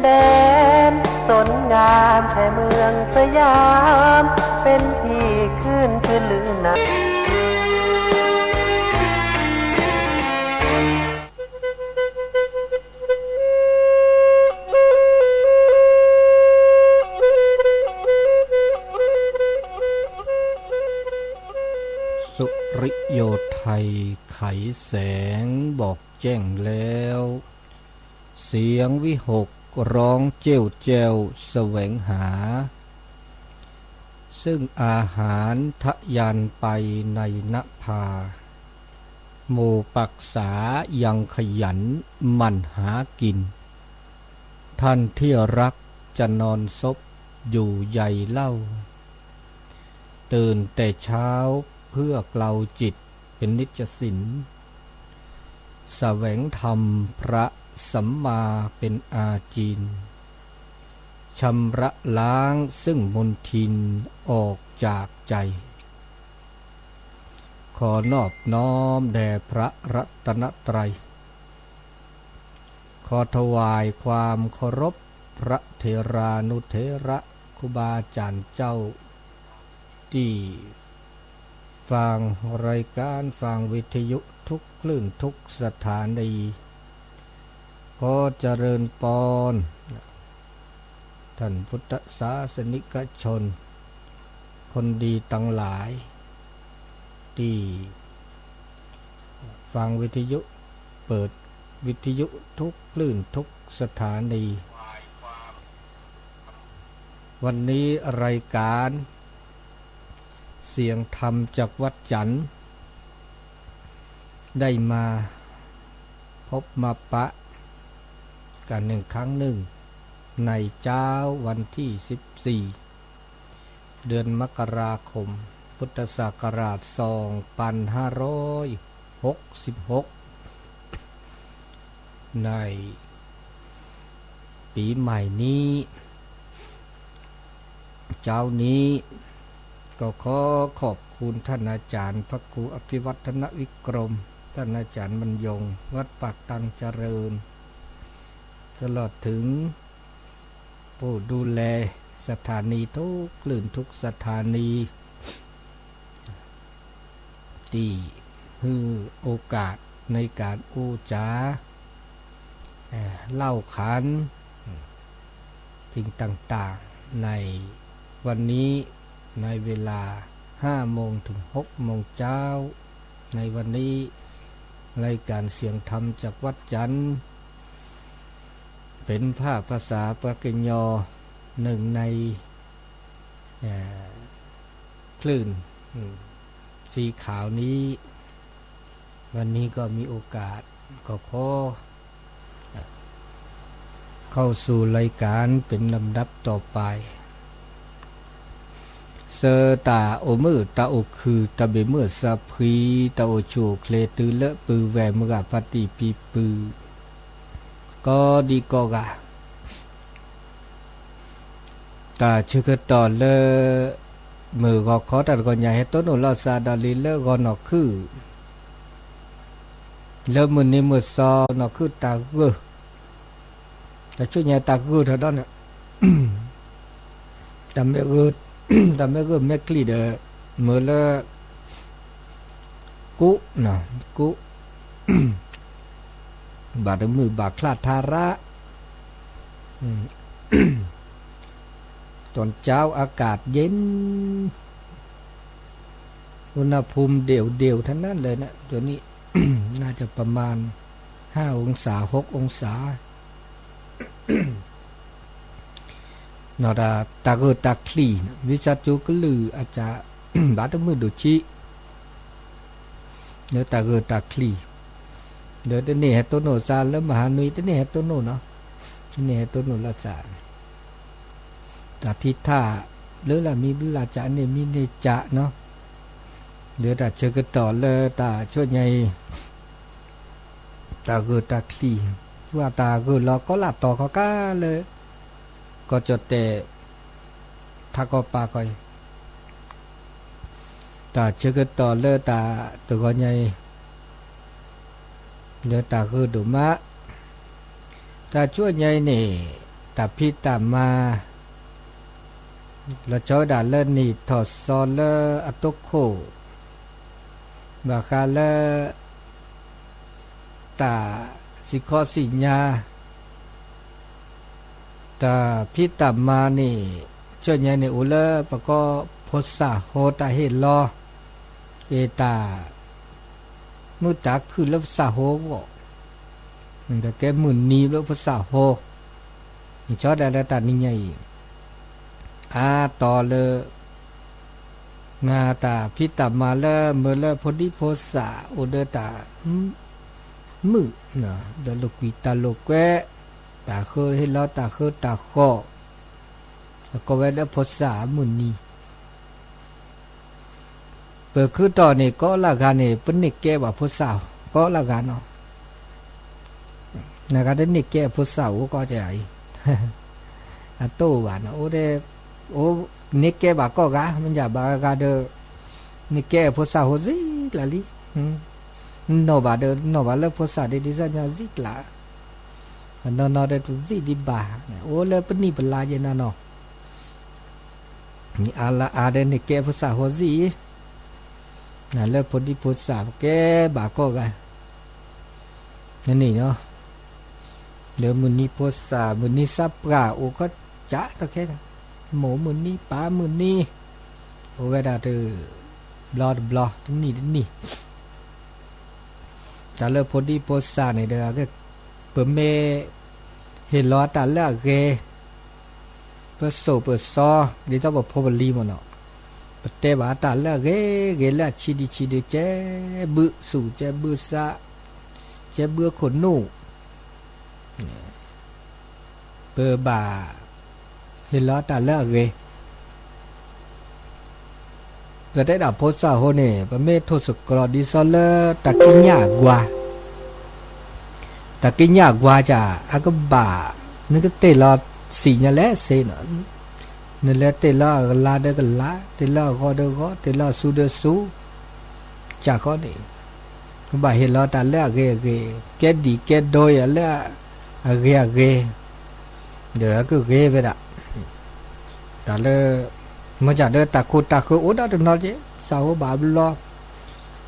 แดนสนงามแค่เมืองสยามเป็นที่ขึ้นชื่อลือนะสุริโยไทยไขแสงบอกแจ้งแล้วเสียงวิหกร้องเจ้วแจ้วแสวงหาซึ่งอาหารทะยานไปในนภาหมู่ปักษายังขยันหมั่นหากินท่านที่รักจะนอนซบอยู่ใหญ่เล่าตื่นแต่เช้าเพื่อเกลาจิตเป็นนิจสินแสวงธรรมพระสัมมาเป็นอาจีนชำระล้างซึ่งมลทินออกจากใจขอนอบน้อมแด่พระรัตนตรัยขอถวายความเคารพพระเถรานุเถระครูบาอาจารย์เจ้าที่ฟังรายการฟังวิทยุทุกคลื่นทุกสถานีก็เจริญปอนท่านพุทธศาสนิกชนคนดีทั้งหลายที่ฟังวิทยุเปิดวิทยุทุกคลื่นทุกสถานีวันนี้รายการเสียงธรรมจากวัดจันทร์ได้มาพบมาปะกันหนึ่งครั้งหนึ่งในเช้าวันที่14เดือนมกราคมพุทธศักราช2566ในปีใหม่นี้เจ้านี้ก็ขอขอบคุณท่านอาจารย์พระครูอภิวัฒนวิกรมท่านอาจารย์บรรยงวัดปากตังเจริญตลอดถึงผู้ดูแลสถานีทุกคลื่นทุกสถานีที่ให้โอกาสในการอู้จาเล่าขานสิ่งต่างๆในวันนี้ในเวลา5 โมงถึง6 โมงเช้าในวันนี้รายการเสียงธรรมจากวัดจันทร์เป็นภาษาปากยอหนึ่งในคลื่นสีขาวนี้วันนี้ก็มีโอกาสก็ขอเข้าสู่รายการเป็นลำดับต่อไปเสตาโอมือตาโอคือตาเบมือสะพีตาโอโชเคลตือเลปือแวมือปฏิปีปือก็ดีก็กะตาชื่อต่อเลมือก็ขอตัดก่อนใหญ่ให้ต้นอุลาซาดาลีเลก็นอกคือเลมือนี้มือซอนอกคือตาเกอแต่ช่วยใหญ่ตาเกอเท่านั้นเนี่ยจำไม่เกิดแต่ไม่ก็ไม่คลีเดเมื่อละกุนะกุบาดมือบาดคลาดทาระตอนเช้าอากาศเย็นอุณหภูมิเดี่ยวๆทั้งนั้นเลยนะตัวนี้ น่าจะประมาณ5 องศา6 องศานอดาตาเกตาคลีวิชาจูกลืออาจจะบาดมือดุชิเนื้อตาเกตาคลีเดี๋ยวตัวนี้ให้ตัวโนซาแล้วมหานุยตัวนี้ให้ตัวโนเนาะตัวนี้ให้ตัวโนละสาตาทิท่าหรือละมีบิลาจะเนี่ยมีเนจะเนาะเดี๋ยวตาเชกต่อเลยตาช่วยไงตาเกตาคลีว่าตาเกเราก็หลับต่อเขาก้าเลยก็จดแต่ถ้าก็ปาก่อยตาเชื่อต่อเลอตาตัวก็ใหญ่เดี๋ยวตาคือดุมะตาช่วยใหญ่นี่ ตาพี่ตามาละจอดาเลนี่ถอดซอเลอตุโคบาคาเลตาสิคอสิญาตาพี่ตามานี่ช่วยเนี่ยอุเลปะก็พศาโหตาเฮลอเอตามุตาคือลสาโหก็มันก็แกมื่นนี้แล้วภาษาโหนี่ชอได้แล้วตานี่ไงต่อเลยงาตาพิตามาแล้วเมื่อแล้วพอดีโพสาอุเดตามือนะเดลุกิตาโลเกตาเคยให้เราตาเคยตาคอแล้วก็ไว้แล้วโพสามื่นนี้เปิดคือตอนนี้ก็ละกันนี่เป็นนิกแกว่าโพสาก็ละกันเนาะนะครับได้นิกแกโพสาก็จะไอ้โตว่านะโอ้เดโอ้นิกแกบาก็กะมันอย่าบากาเดนิกแกโพสาโหซิลาลิโนบาเดโนบาเลโพสาเดดิซะญาซิลาโนโนเดตุซิดิบาโอ้เลปนี่ปลาเยนะเนาะนี่อาลาอาเดนิกแกโพสาโหซินั่นเลพอดีโพสาแกบาก็กะนั่นนี่เนาะเดี๋ยวมื้อนี้โพสามื้อนี้ซับกะโอ้ก็จะตะแค่หมูมื้อนี้ปลามื้อนี้โอเวดาเตอบลอดบลอที่นี่ตาเลพอดีโพสาเนี่ยเด้อก็เปิ่มเมเห็นล้อตาเลเกเปิดโซเปิดซอดิต้องบอกพบลีมันเนาะเตบาตาเลเกละชิดิเจบึสู่เจบึซะเจบึขนนูเปิดบาเห็นล้อตาเลเกก็ได้ดับโพสาโฮเน่ประเมทโทสกรอดิซอลเลตะกิญญากว่าจะอากบานึกเตลอสีญะแลเซนนั่นแหละเตลอลาเดกลาเตลอก็เดก็เตลอซูเดซูจากก็นี่บ่าเห็นลอตาเลเกแกดีแกโดยละเกเดี๋ยวก็เกไปละตาเลมาจากเดตะคุโอดาตนอเจสาวบาบลอ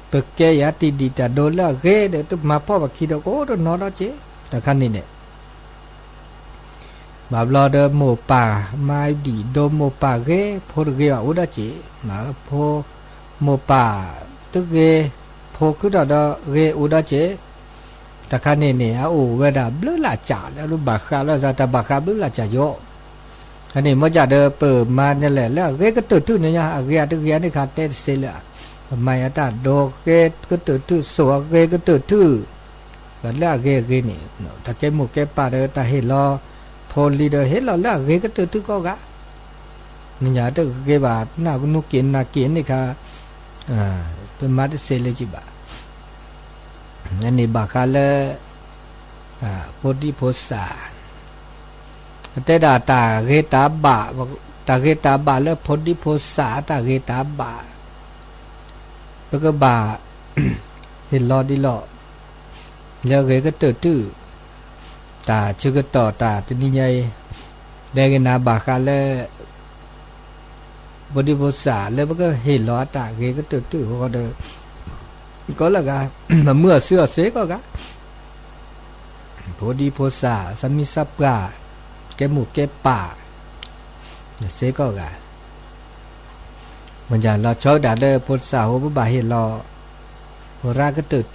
เปกแกยาติดีตาโดละเกเดตุมาพ่อบักคิดโอดนอดเจตะคันนี่เนี่ยบาบลอเดโมป่ามาดีโดโมป่าเกโพดเกโอดาเจมาโพโมป่าตึกเกโพคือดอเกโอดาเจตะคันนี่เนี่ยโอเวดาบลละจ่าแล้วบาคาแล้วซาตาบาคาบลละจ่าโยอันนี้มาจากเดเปิดมาเนี่ยแหละแล้วเกก็ตื่นเนี่ยเกตึกเกนี่ขาดเตเสละไม่ตาโดเกก็ตื่นสวเกก็ตื่นก็แล้วเกนี่ถ้าเจมุเกปาเดตาเฮลอพอลีเดเฮลอแล้วเกก็ตื่นก็กะนี่ยาตึกเกบาน่ากุนุกินน่ากินนี่ค่ะเป็นมาเสเลจิบะอันนี้บาคาเลโพธิโพสาเตดาตาเกตาบะตาเกตาบะแล้วพอดีโพสาตาเกตาบะแล้วก็บะเห็นรอดีรอแล้วเกก็ตื่นตาชื่อก็ต่อตาตัวนี้ใหญ่ได้กันนาบะคาแล้วพอดีโพสาแล้วมันก็เห็นรอตาเกก็ตื่นก็เดินก็แล้วกันเมื่อเสื้อเสก็กะพอดีโพสาสมิสับกาแกหมูแกป่าเสก็กะมันจะเราชอบด่าเด้อพลสาวบ่าเห็นรอราก็ตื่น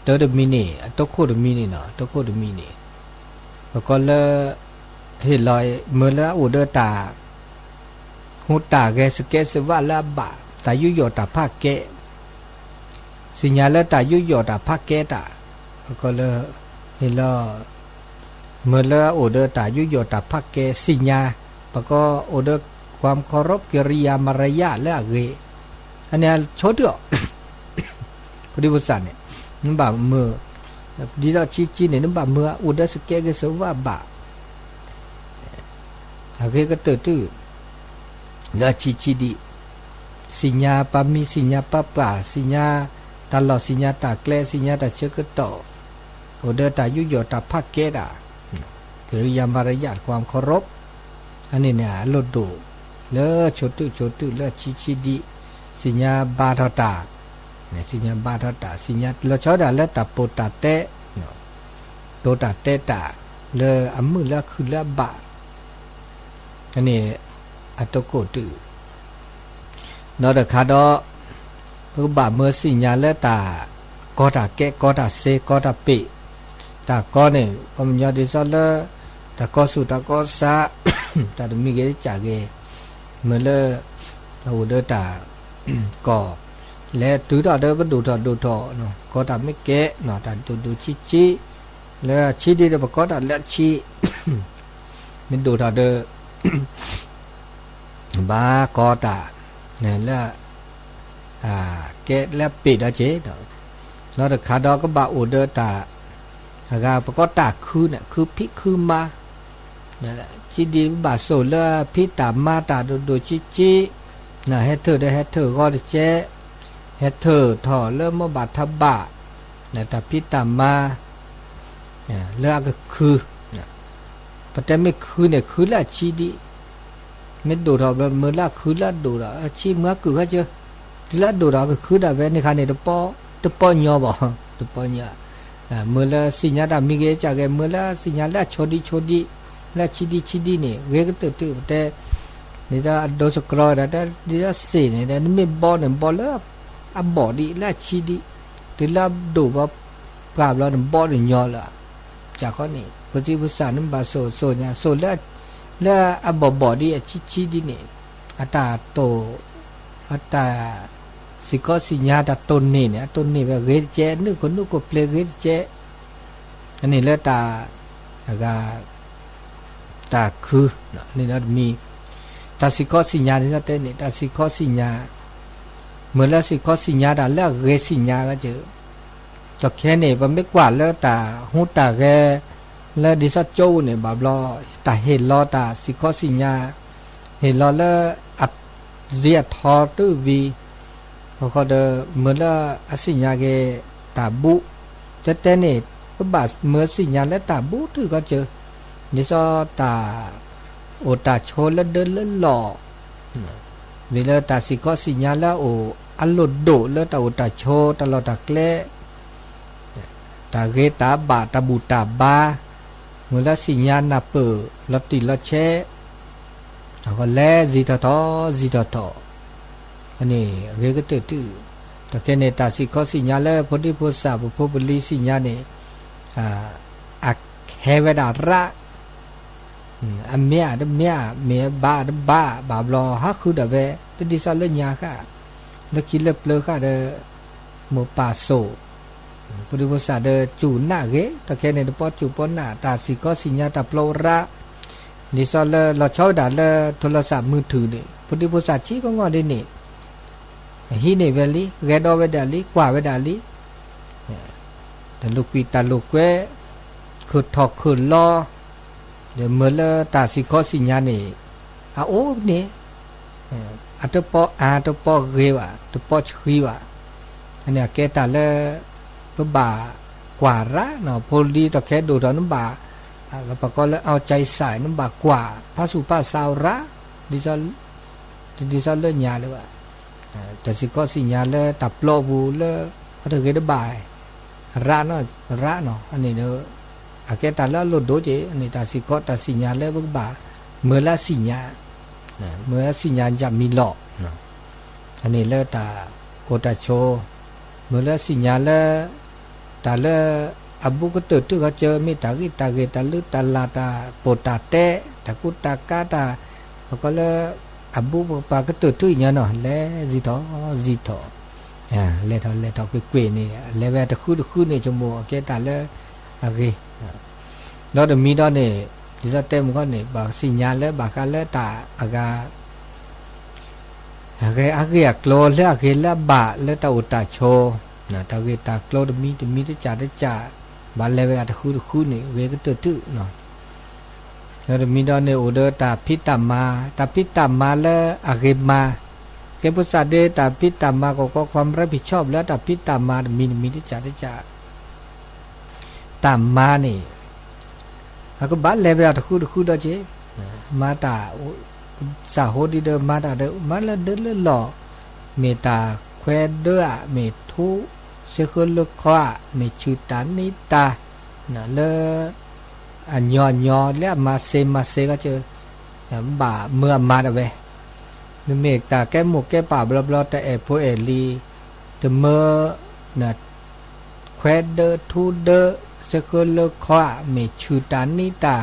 เดมินี่ตกโคดมินี่เนาะตกโคดมินี่แล้วก็เลยเห็นรอยเมื่อแล้วอุดตาหูตาแกสเกสว่าละบะตายุโยตาภาคแกสิญญาละตายุโยตาภาคแกตาก็เลยเห็นรอเมื่อละโอเดอตายุโยตาพักเกสิญญาปะก็โอเดอความเคารพกิริยามารยาทและเกอันนี้ชดเดียวพอดีบุษเนี่ยนั่นบ่าเมื่อดีแล้วชี้เนี่ยนั่นบ่าเมื่อโอเดอสเกก็สว่าบ่าเกก็ตื่นแล้วชี้ดีสิญญาปามีสิญญาปะป่าสิญญาตลอดสิญญาตาแกลสิญญาตาเชกต่อโอเดอตายุโยตาพักเกดา กิริยามารยาทความเคารพอันนี้เนี่ยลดดูเลอโชตุเลอชิดิสิญญาบาทตาเนี่ยสิญญาบาทตาสิญญาเลอชอดาเลอตาโปตาเตโตตาเตตาเลออัมมือเลอคือเลอบาอันนี้อัตโกตุนอดคาดอคือบาเมื่อสิญญาเลอตากอตาแกกอตาเซกอตาปิตากอเนี่ยก็มันยอดิซอเลอตากอสุตากอซาตาดมีเกจากเกเมื่อเลอเราเดตาก่อและตือตาเดบดูทอเนาะก็ตาไม่เกะเนาะตาดูชิแล้วชิดีเดบก็ตาและชิมันดูทอเดบาก็ตาเนี่ยแล้วเกะและปิดอะเจเนาะแล้วแต่ขาดอก็บาอุเดตาหากาปก็ตาคือเนี่ยคือพิคือมานั่นแหละชิดีบาโซเลพิตามาตาดูชิน่ะเฮเธอได้เฮเธอก็ได้เจเฮเธอถอเริ่มมาบาทบะน่ะแต่พิตามาเนี่ยเลือกก็คือประแต่ไม่คือเนี่ยคือละชิดีไม่ดูเราเมื่อละคือละดูเราชิเมื่อคือก็เจอละดูเราก็คือได้เว้ในคันนี้ตะปอญอบ่ตะปอญอเมื่อละสิญญาดามีเกจากเมื่อละสิญญาละโชดีละชิดีเนี่ยเวก็ตื่นแต่นี่ถ้าโดสกรอยแต่นี่ถ้าเสียเนี่ยนี่ไม่บอลเนี่ยบอลแล้วอับบอดีละชิดีถึงละดูว่ากราบแล้วบอลเนี่ยย่อละจากข้อนี้ปฏิบัติศาสตร์นั้นบาโซเนี่ยโซแล้วอับบอดีชิดีเนี่ยอัตตาโตอัตตาสิกอสิญญาตาต้นนี่เนี่ยต้นนี่แบบเวทเจนึกคนนึกก็เปลเวทเจอันนี้แล้วตาคือนี่นะมีตาสิกอสิญญานี่นะเต้นี่ตาสิกอสิญญาเมื่อแล้วสิกอสิญญาดาแล้วเรสิญญาก็เจอตะแค่นี่มันไม่กว่าแล้วตาหูตาแกแล้วดิสัจโจเนี่ยบาบลอตาเห็นลอตาสิกอสิญญาเห็นลอแล้วอัดเจียทอตื้อวีเขาเดเมื่อละสิญญาเกตาบุจะเต้นี่ก็บาเมื่อสิญญาและตาบุถือก็เจอนี่ซอตาโอตาโชแล้วเดินแล้วหล่อเวลาตาสิก็สิญญาแล้วโออัลโลโดแล้วตาโอตาโชตลอดตาแกลตาเกตาบาตาบูตาบาเมื่อละสิญญานาเปลติละเชแล้วก็แลจิตตออันนี้เวก็ตื่นแต่แค่ในตาสิก็สิญญาแล้วพอดีพอสาบุพบลีสิญญาเนี่ยอักเฮเวดาระอันเมียดเมียบาบาบลอฮักคือเดเวตดิซาเลญาค่ะแล้วคิดเล็บเลอค่ะเดโมปาโซปฏิบัติศาสตร์เดจูหน้าเกแต่แค่ในปอจูปอหน้าตาสิก็สิญญาตาโปรระดิซาเลเราชอบด่าเลโทรศัพท์มือถือเนี่ยปฏิบัติศาสตร์ชี้ก็งอได้เนี่ยฮีเนเวลีเรดอเวดาลีกว่าเวดาลีแต่ลูกปีตาลูกเวคือถอกคือล้อเดี๋ยวเมื่อละตาสิขอสิญญาเนี่ยโอ้เนี่ยอัตปอเกวะตปอชีวะอันเนี้ยแกตาละบ่ากว่าระเนาะพอดีตะแค่ดูตอนนั้นบ่าก็ปก็แล้วเอาใจใส่นั้นบ่ากว่าพระสุภาษาวระดิซาเลื่อนยาเลยว่าแต่สิก็สิญญาเลยตับโลบูเลยเขาถือกันได้บ่ายระเนาะอันนี้เนอะแกตาละหลุดโดเจอันนี้ตาสิก็ตาสิญญาเลยบ่าเมื่อละสิญญาเมื่อสิญญาจะมีหลอกอันนี้เลยตาโกตาโชเมื่อละสิญญาเลยตาละอับบุก็ตื่นก็เจอมีตากิตาเกตาลึตาลาตาโปตาเตตากุตากาตาแล้วก็เลยอับบุปากก็ตื่นอย่างเนาะแล้วจิตอแล้วทอเกวยนี่แล้วแต่คือนี่จมูกแกตาละโอเคแล้วเดี๋ยวมีดอนนี่ดิจะเต็มก็นี่บาสิญญาแล้วบากาแล้วตาอากาอยากโลแล้วอากแล้วบาแล้วตาอุตาโชนะตาเวตาโลดมีได้จ่าบาแล้วเวตาคือนี่เวก็ตื่นเนาะแล้วเดี๋ยวมีดอนนี่อุเดตาพิตามาแล้วอากมาแกพุทธะเดตาพิตามาก็ความรับผิดชอบแล้วตาพิตามามีได้จ่าตามมานี่ ก็บ้านเลเวลตะคูดอเจมาตาสาโหดีเดมาตาเดมาละเดลลอเมตาแควเดอเมทุเสคุลคอเมชุตานิตานะเลอันยอแล้วมาเซก็เจอบาเมื่อมาดเวนึเมตาแก้หมกแก้ป่าบลอแต่เอโพเอลีเดเมอนะแควเดอทูเดเสคุลคอเมชุตานิตา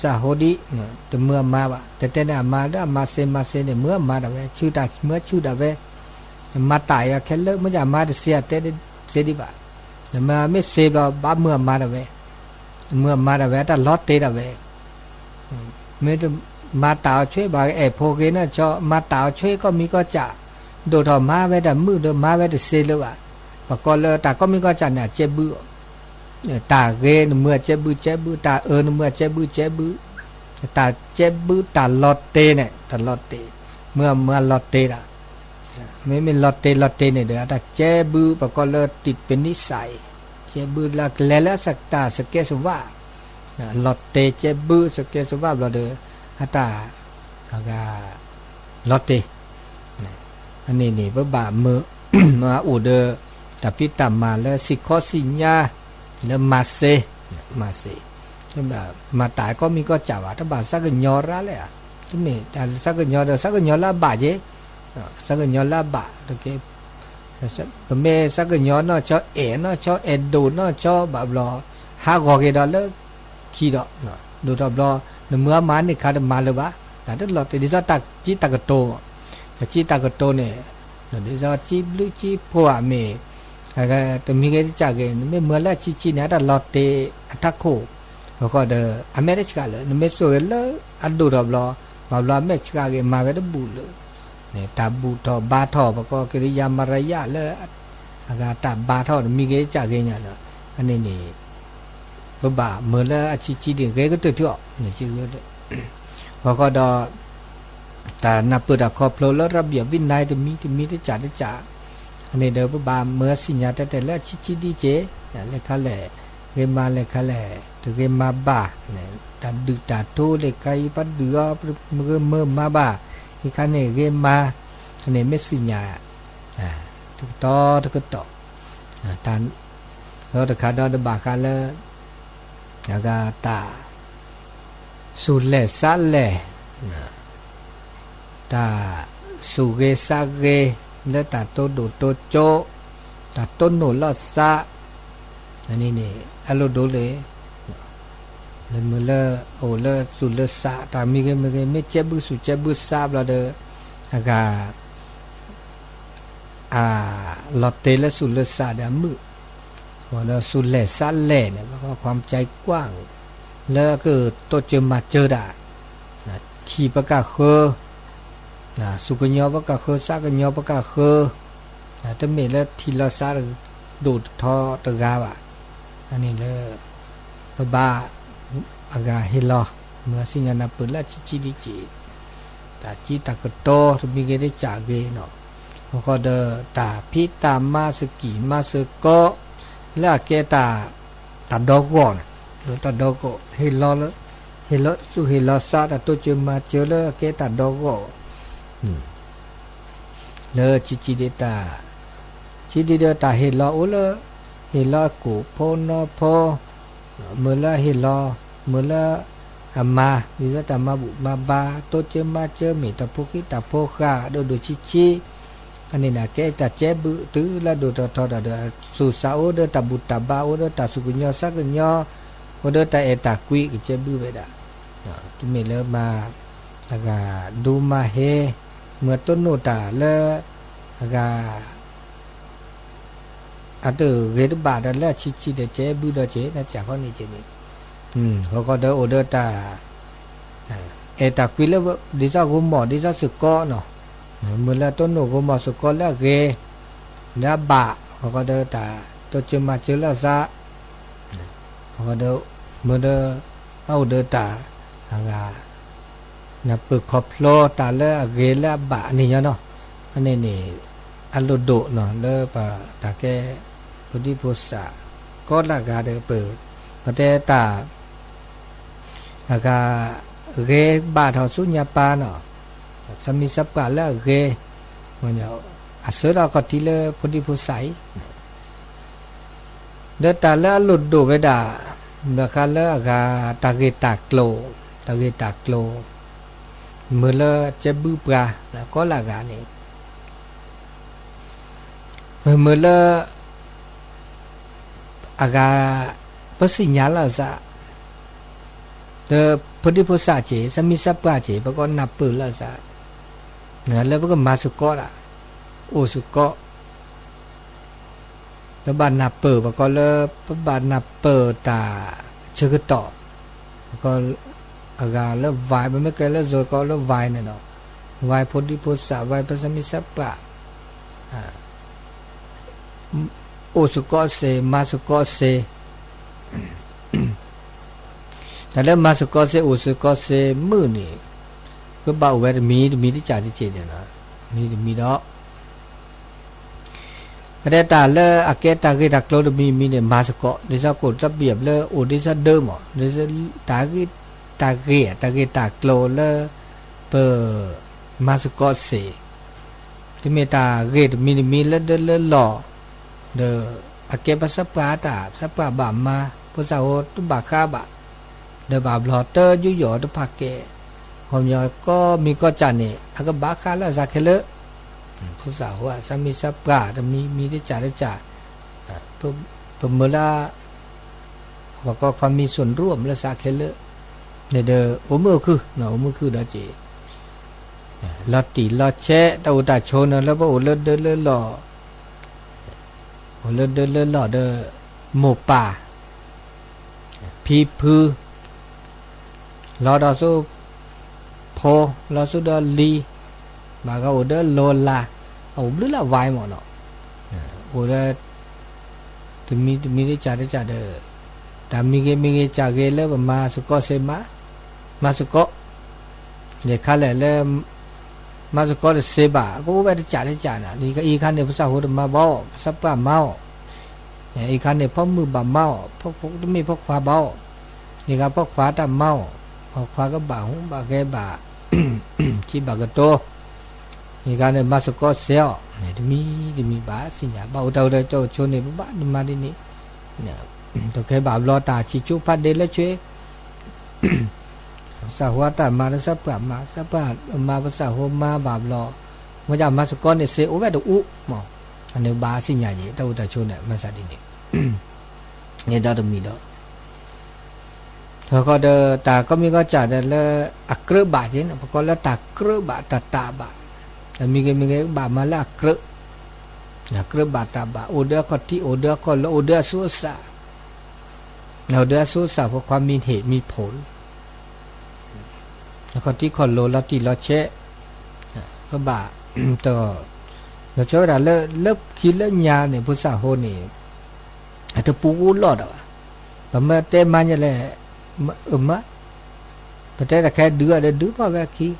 สาโหดิเดเมื่อมาบะแต่น่ะมาดมาเซเนี่ยเมื่อมาดเวชุตาเมื่อชุดเวมาตายแค่เลิกมันจะมาเสียแต่เสดิบะมาไม่เซบบ้าเมื่อมาดเวเมื่อมาดเวแต่ลอตเตดเวเมื่อมาตาช่วยบาเอโพเกนะจอมาตาช่วยก็มีก็จะโดดมาเวแต่มือเดมาเวแต่เซเลวะปะก็เลยแต่ก็มีก็จะเนี่ยเจ็บบือตาเกนเมื่อเจ็บบือตาเมื่อเจ็บบือตาเจ็บบือตาลอตเตเนี่ยตาลอตเตเมื่อลอตเตละไม่ลอตเตเนี่ยเดี๋ยวแต่เจ็บบือปะก็เลยติดเป็นนิสัยเจ็บบือละแล้วสักตาสเกสว่าลอตเตเจ็บบือสเกสว่าเราเดอตาอากาลอตเตอันนี้นี่บ่ามือมาอูเดแต่พิตามาแล้วสิคอสิญญาแล้วมาเซใช่แบบมาตายก็มีก็จ่าวถ้าบาสักยอระเลยอ่ะที่นี่แต่สักยอละบาเจสักยอละบาโอเคแต่เมื่อสักยอเนาะชอเนาะชอดูเนาะชอแบบรอหากอเกดอลขี้ดอกเนาะดูดอกรอเมื่อมานี่ขาดมาเลยบ้าแต่ถ้าเราติดจะตักจีตักโตแต่จีตักโตเนี่ยเดี๋ยวจะจีบลูจีพัวเมก็ตัวมีกันจากกันไม่เมื่อละจีเนี่ยแต่ลอตเตอัตโคแล้วก็เดออเมริกาเลยไม่สวยเลยอันดูรอบล้อบาอเมริกาเกมาเวดบูเลยเนี่ยตาบูทอบาทอแล้วก็กิริยามารยาเลยอากาตาบาทอมีกันจากกันเนี่ยนะอันนี้นี่บ่าเมื่อละจีเดียก็ตัวที่ออกเนี่ยชื่อเลยแล้วก็ดอแต่นับเปิดคอโปรแล้วระเบียบวินัยจะมีได้จ่าอันนี้เดี๋ยวบ่าเมื่อสิญญาแต่ละชิดีเจเลขาแหล่เกมาเลขาแหล่ตัวเกมาบ้าเนี่ยตาดึกตาโตเลกายปัดเดือเมื่อมาบ้าอีกคันเนี่ยเกมาอันนี้ไม่สิญญาถูกต่อตาแล้วแต่ขาดอบ่ากันแล้วแล้วก็ตาสุเล่ซาเล่ตาสุเกซาเกแล้วตาโตโดโตโจตาต้นโนลอดซาอันนี้นี่อโลโดเลยแล้วเมื่อละโอละสุละซาตามีกันไม่เจ็บบุสุเจ็บบุซาบลาเดอากาลอตเตละสุละซาเดมือว่าแล้วสุเล่ซาเล่เนี่ยมันก็ความใจกว้างแล้วก็โตเจอมาเจอด่าชีปะกะเคอสุกญอปะกะเคอซากญอปะกะเคอแต่เมละทีละซาดูดทอตะกาบะอันนี้เลยบ้าอากาเฮลอเมื่อสิญญาณปืนละจิดิจิตาจิตากโตทุมีเกได้จากเกเนาะแล้วก็เดตาพิตามาสกิมาสโกแล้วเกตาดอกก่อนตาดอกก็เฮลอสุเฮลอซาตาโตเจมาเจอแล้วเกตาดอกก็เลจิเดตาจิดิเดตาเฮลอโอเลเฮลอกูโพนอโพเมื่อละเฮลอเมื่อละอามาดิจะตามาบุมาบาโตเจมาเจอเมตาพุกิตาโพคาโดชิอันนี้นะแกตาเจ็บตื้อละดูทอดาสุสาโอเดตาบุตาบาโอเดตาสุกุญญาสักญาโอเดตาเอตากุยเจ็บเวดาตุเมเลมาอากาดูมาเฮเมื่อต้นโนตาเลอากาอันเดเวดบาดแล้วชิเดเจ็บดเจนะจากข้อนี้เจนี่เขาก็เดโอเดตาเอตากุยแล้วดิซากุมหมอดิซาสึกก็เนาะเมื่อแล้วต้นโนกุมหมอสึกก็แล้วเกแล้วบาเขาก็เดตาตัวเจมาเจแล้วซาเขาก็เดเมื่อเดเอาเดตาอากานับปึกขอบโลตาเลเกลบะนี่เนาะอันนี้นี่อัลโลโดเนาะเลปะตาแกพุทธิพุทธะก็ละกาเดเปิด ประเทศตาอากาเกบาทเขาสุญญาปาเนาะสมิสัปปะแล้วเกมันจะอาศัยเราก็ที่เลพุทธิพุสัยเดตาแล้วหลุดดูไปด่าเมื่อคันแล้วอากาตาเกตากโลเมื่อแล้วจะบื้อปลาแล้วก็ละกานี่เมื่อแล้วอากาภาษิญาละซะเดพุทธิพุสัยเจสมิสัปปะเจปก็นับปืนละซะเนี่ยแล้วก็มาสุกอละโอสุกอแล้วบานนับเปิดก็เลยบานนับเปิดตาเชื่อต่อก็อากาศแล้ววายมันไม่เกินแล้วโจก็แล้ววายเนี่ยเนาะวายพุทธิพุทธะวายพระสมิสัปปะโอสุกอเสมาสุกอเสแต่แล้วมาสุกอเสโอสุกอเสมือนี่ก็บ่าวเวรมีที่จ่าที่เจเนี่ยนะมีเนาะแต่ตาเลอเกตาเกตากโลดมีเนี่ยมาสกอดิซากดระเบียบเลโอดิซาเดิมดิซาตาเกตากโลเลเปมาสกอเสที่เมตาเกตมีเลเดเลหล่อเดอเกปสัปปะตาสัปปะบามาพุทธาโหตุบาคาบะเดบาบลอเตอร์ยุยอตุภาเกหอมยอก็มีก็จันนี่อากบาคาละซาเคเลพุทธาว่าสามีสัปปะจะมีได้จ่าเพื่อเมื่อละว่าก็ความมีส่วนร่วมและสาเคเลเนี่ยเด้อโอมือคือเนาะโอมือคือเด้อจีลอตีลอแชะตาอุตาโชนแล้วบ่โอเลเดเลหล่อโอเลเดเลหล่อเด้อหมู่ป่าพีพือลอดอสุโพลอสุดอลีบางก็โอเดอโลลาเอาบลือละวายหมดเนาะโอเดอถึงมีได้จ่าเด้อแต่มีเกจ่าเกแล้วมาสุกอเซมาสุกอเนี่ยคันแล้วมาสุกอเซบะก็ว่าได้จ่านะนี่ก็อีคันเนี่ยภาษาโหดมาบ่สัปปะเมาอีคันเนี่ยพ่อมือบะเมาพวกมีพวกฟ้าเบานี่ก็พวกฟ้าตาเมาพวกฟ้าก็บ่าหูบ่าแกบ่าที่บ่ากโตนี่การเนี่ยมาสกอเซลเนี่ยที่มีบาสิญญาบ่าวเตาเดโจชนเนี่ยบ่ามาดินี่เนี่ยตัวแค่บ่าวรอตาชิจูพัดเดลช่วยสาวตามาสัปปะมาภาษาโหมาบ่าวรอว่าจะมาสกอเนี่ยเซโอเวดอุหมออันนี้บาสิญญาเนี่ยเตาตาชนเนี่ยมาซะดินี่เนี่ยดอมีดอแล้วก็เดตาก็มีก็จ่าแต่ละอักเรือบาจินพอก็ละตากเรือบาตาบาแต่มีเกบามาละอักเรือบาตาบาโอเดอก็ที่โอเดอก็โอเดอสุสาเราเดอสุสาเพราะความมีเหตุมีผลแล้วก็ที่คอนโลละที่ละเชะก็บาต่อเราเชื่อว่าเลิกคิดเลิกญาเนี่ยพุทธะโหนี่อาจจะปูอุลอดอ่ะแต่เมื่อเต็มมันจะเลยมะประเทศแค่ดื้อพอแบบขี้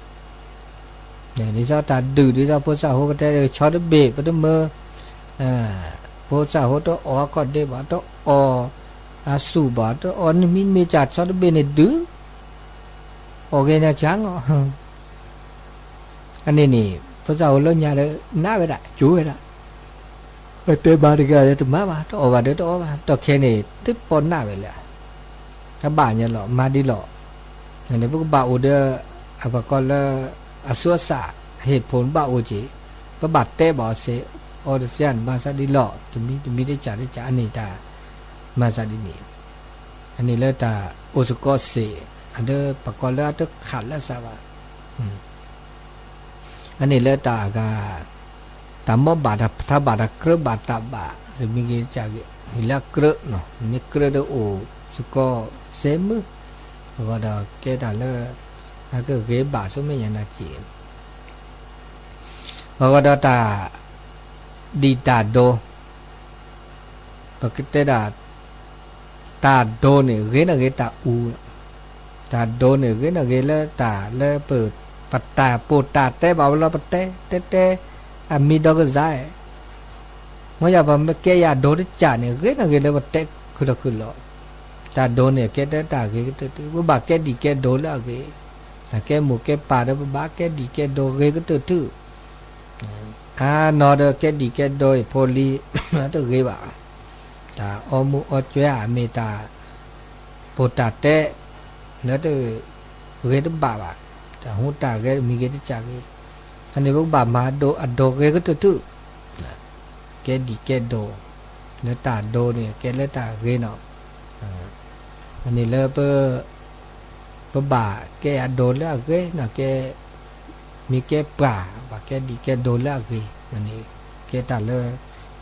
เนี่ยนี่ชอบตาดื้อที่ชอบพุทธะโหประเทศชอบเบะประเทศเมื่อพุทธะโหตัวอ๋อก็เดบตัวอ๋ออาสูบตัวอ๋อนี่มีจัดชอบเบะเนี่ยดื้อโอเคนะจังอ๋ออันนี้นี่พุทธะโหเรื่องยาเลยน่าไปได้จูไปได้เตะบาดีกันเลยตัวมาตัวอ๋อว่าเดี๋ยวตัวแค่นี้ติดปนหน้าไปเลยถ้าบ้านเนี่ยหรอมาดีหรออย่างนี้พวกบ่าวเดออาบก็เลยอาศัยศาเหตุผลบ่าวจีก็บัดเตะบ่าวเสออเดเซียนมาซาดีหรอจะมีได้จ่าอันนี้ตามาซาดีนี่อันนี้เลยตาโอสุกอเสอันเดอปะก็เลยอันเดอขัดแล้วสาวะอันนี้เลยตากาตามบาดถ้าบาดเครือบาดตาบาจะมีกี่จ่านี่ละเครือเนาะมีเครือเดอโอสุกอเซมือก็ได้แก่ได้เลยถ้าเกิดเก็บบาทสมัยยังน่าจีบก็ได้ตาดีตาโดปกติตาโดเนี่ยเกน่ะเกตาอูตาโดเนี่ยเกน่ะเกเลยตาเลยเปิดปัตตาปูตาเตะบ่าวเราปัตเตมีดอกใจเมื่อจะว่าเมื่อกี้ยาโดนจ่าเนี่ยเกน่ะเกเลยปัตเตคือหรอ ตาโดเนี่ยแกตตาเกตบ่บาแกดีแกโดละเกแกหมู่แกป่าเดบ่บาแกดีแกโดเกก็ตื้อนอเดแกดีแกโดโพลีตะเกบ่าตาอมูอจวยอเมตาโปตาเตนะตะเกตบ่าตาหูตาเกมีเกตจาเกอันนี้บ่บามาโดอโดเกก็ตื้อแกดีแกโดแล้วตาโดเนี่ยแกแล้วตาเกเนาะอันนี้เลยเปบ่าแกโดนแล้วเกนะแกมีแกป่าบ่าแกดีแกโดนแล้วเกอันนี้แกตาเลย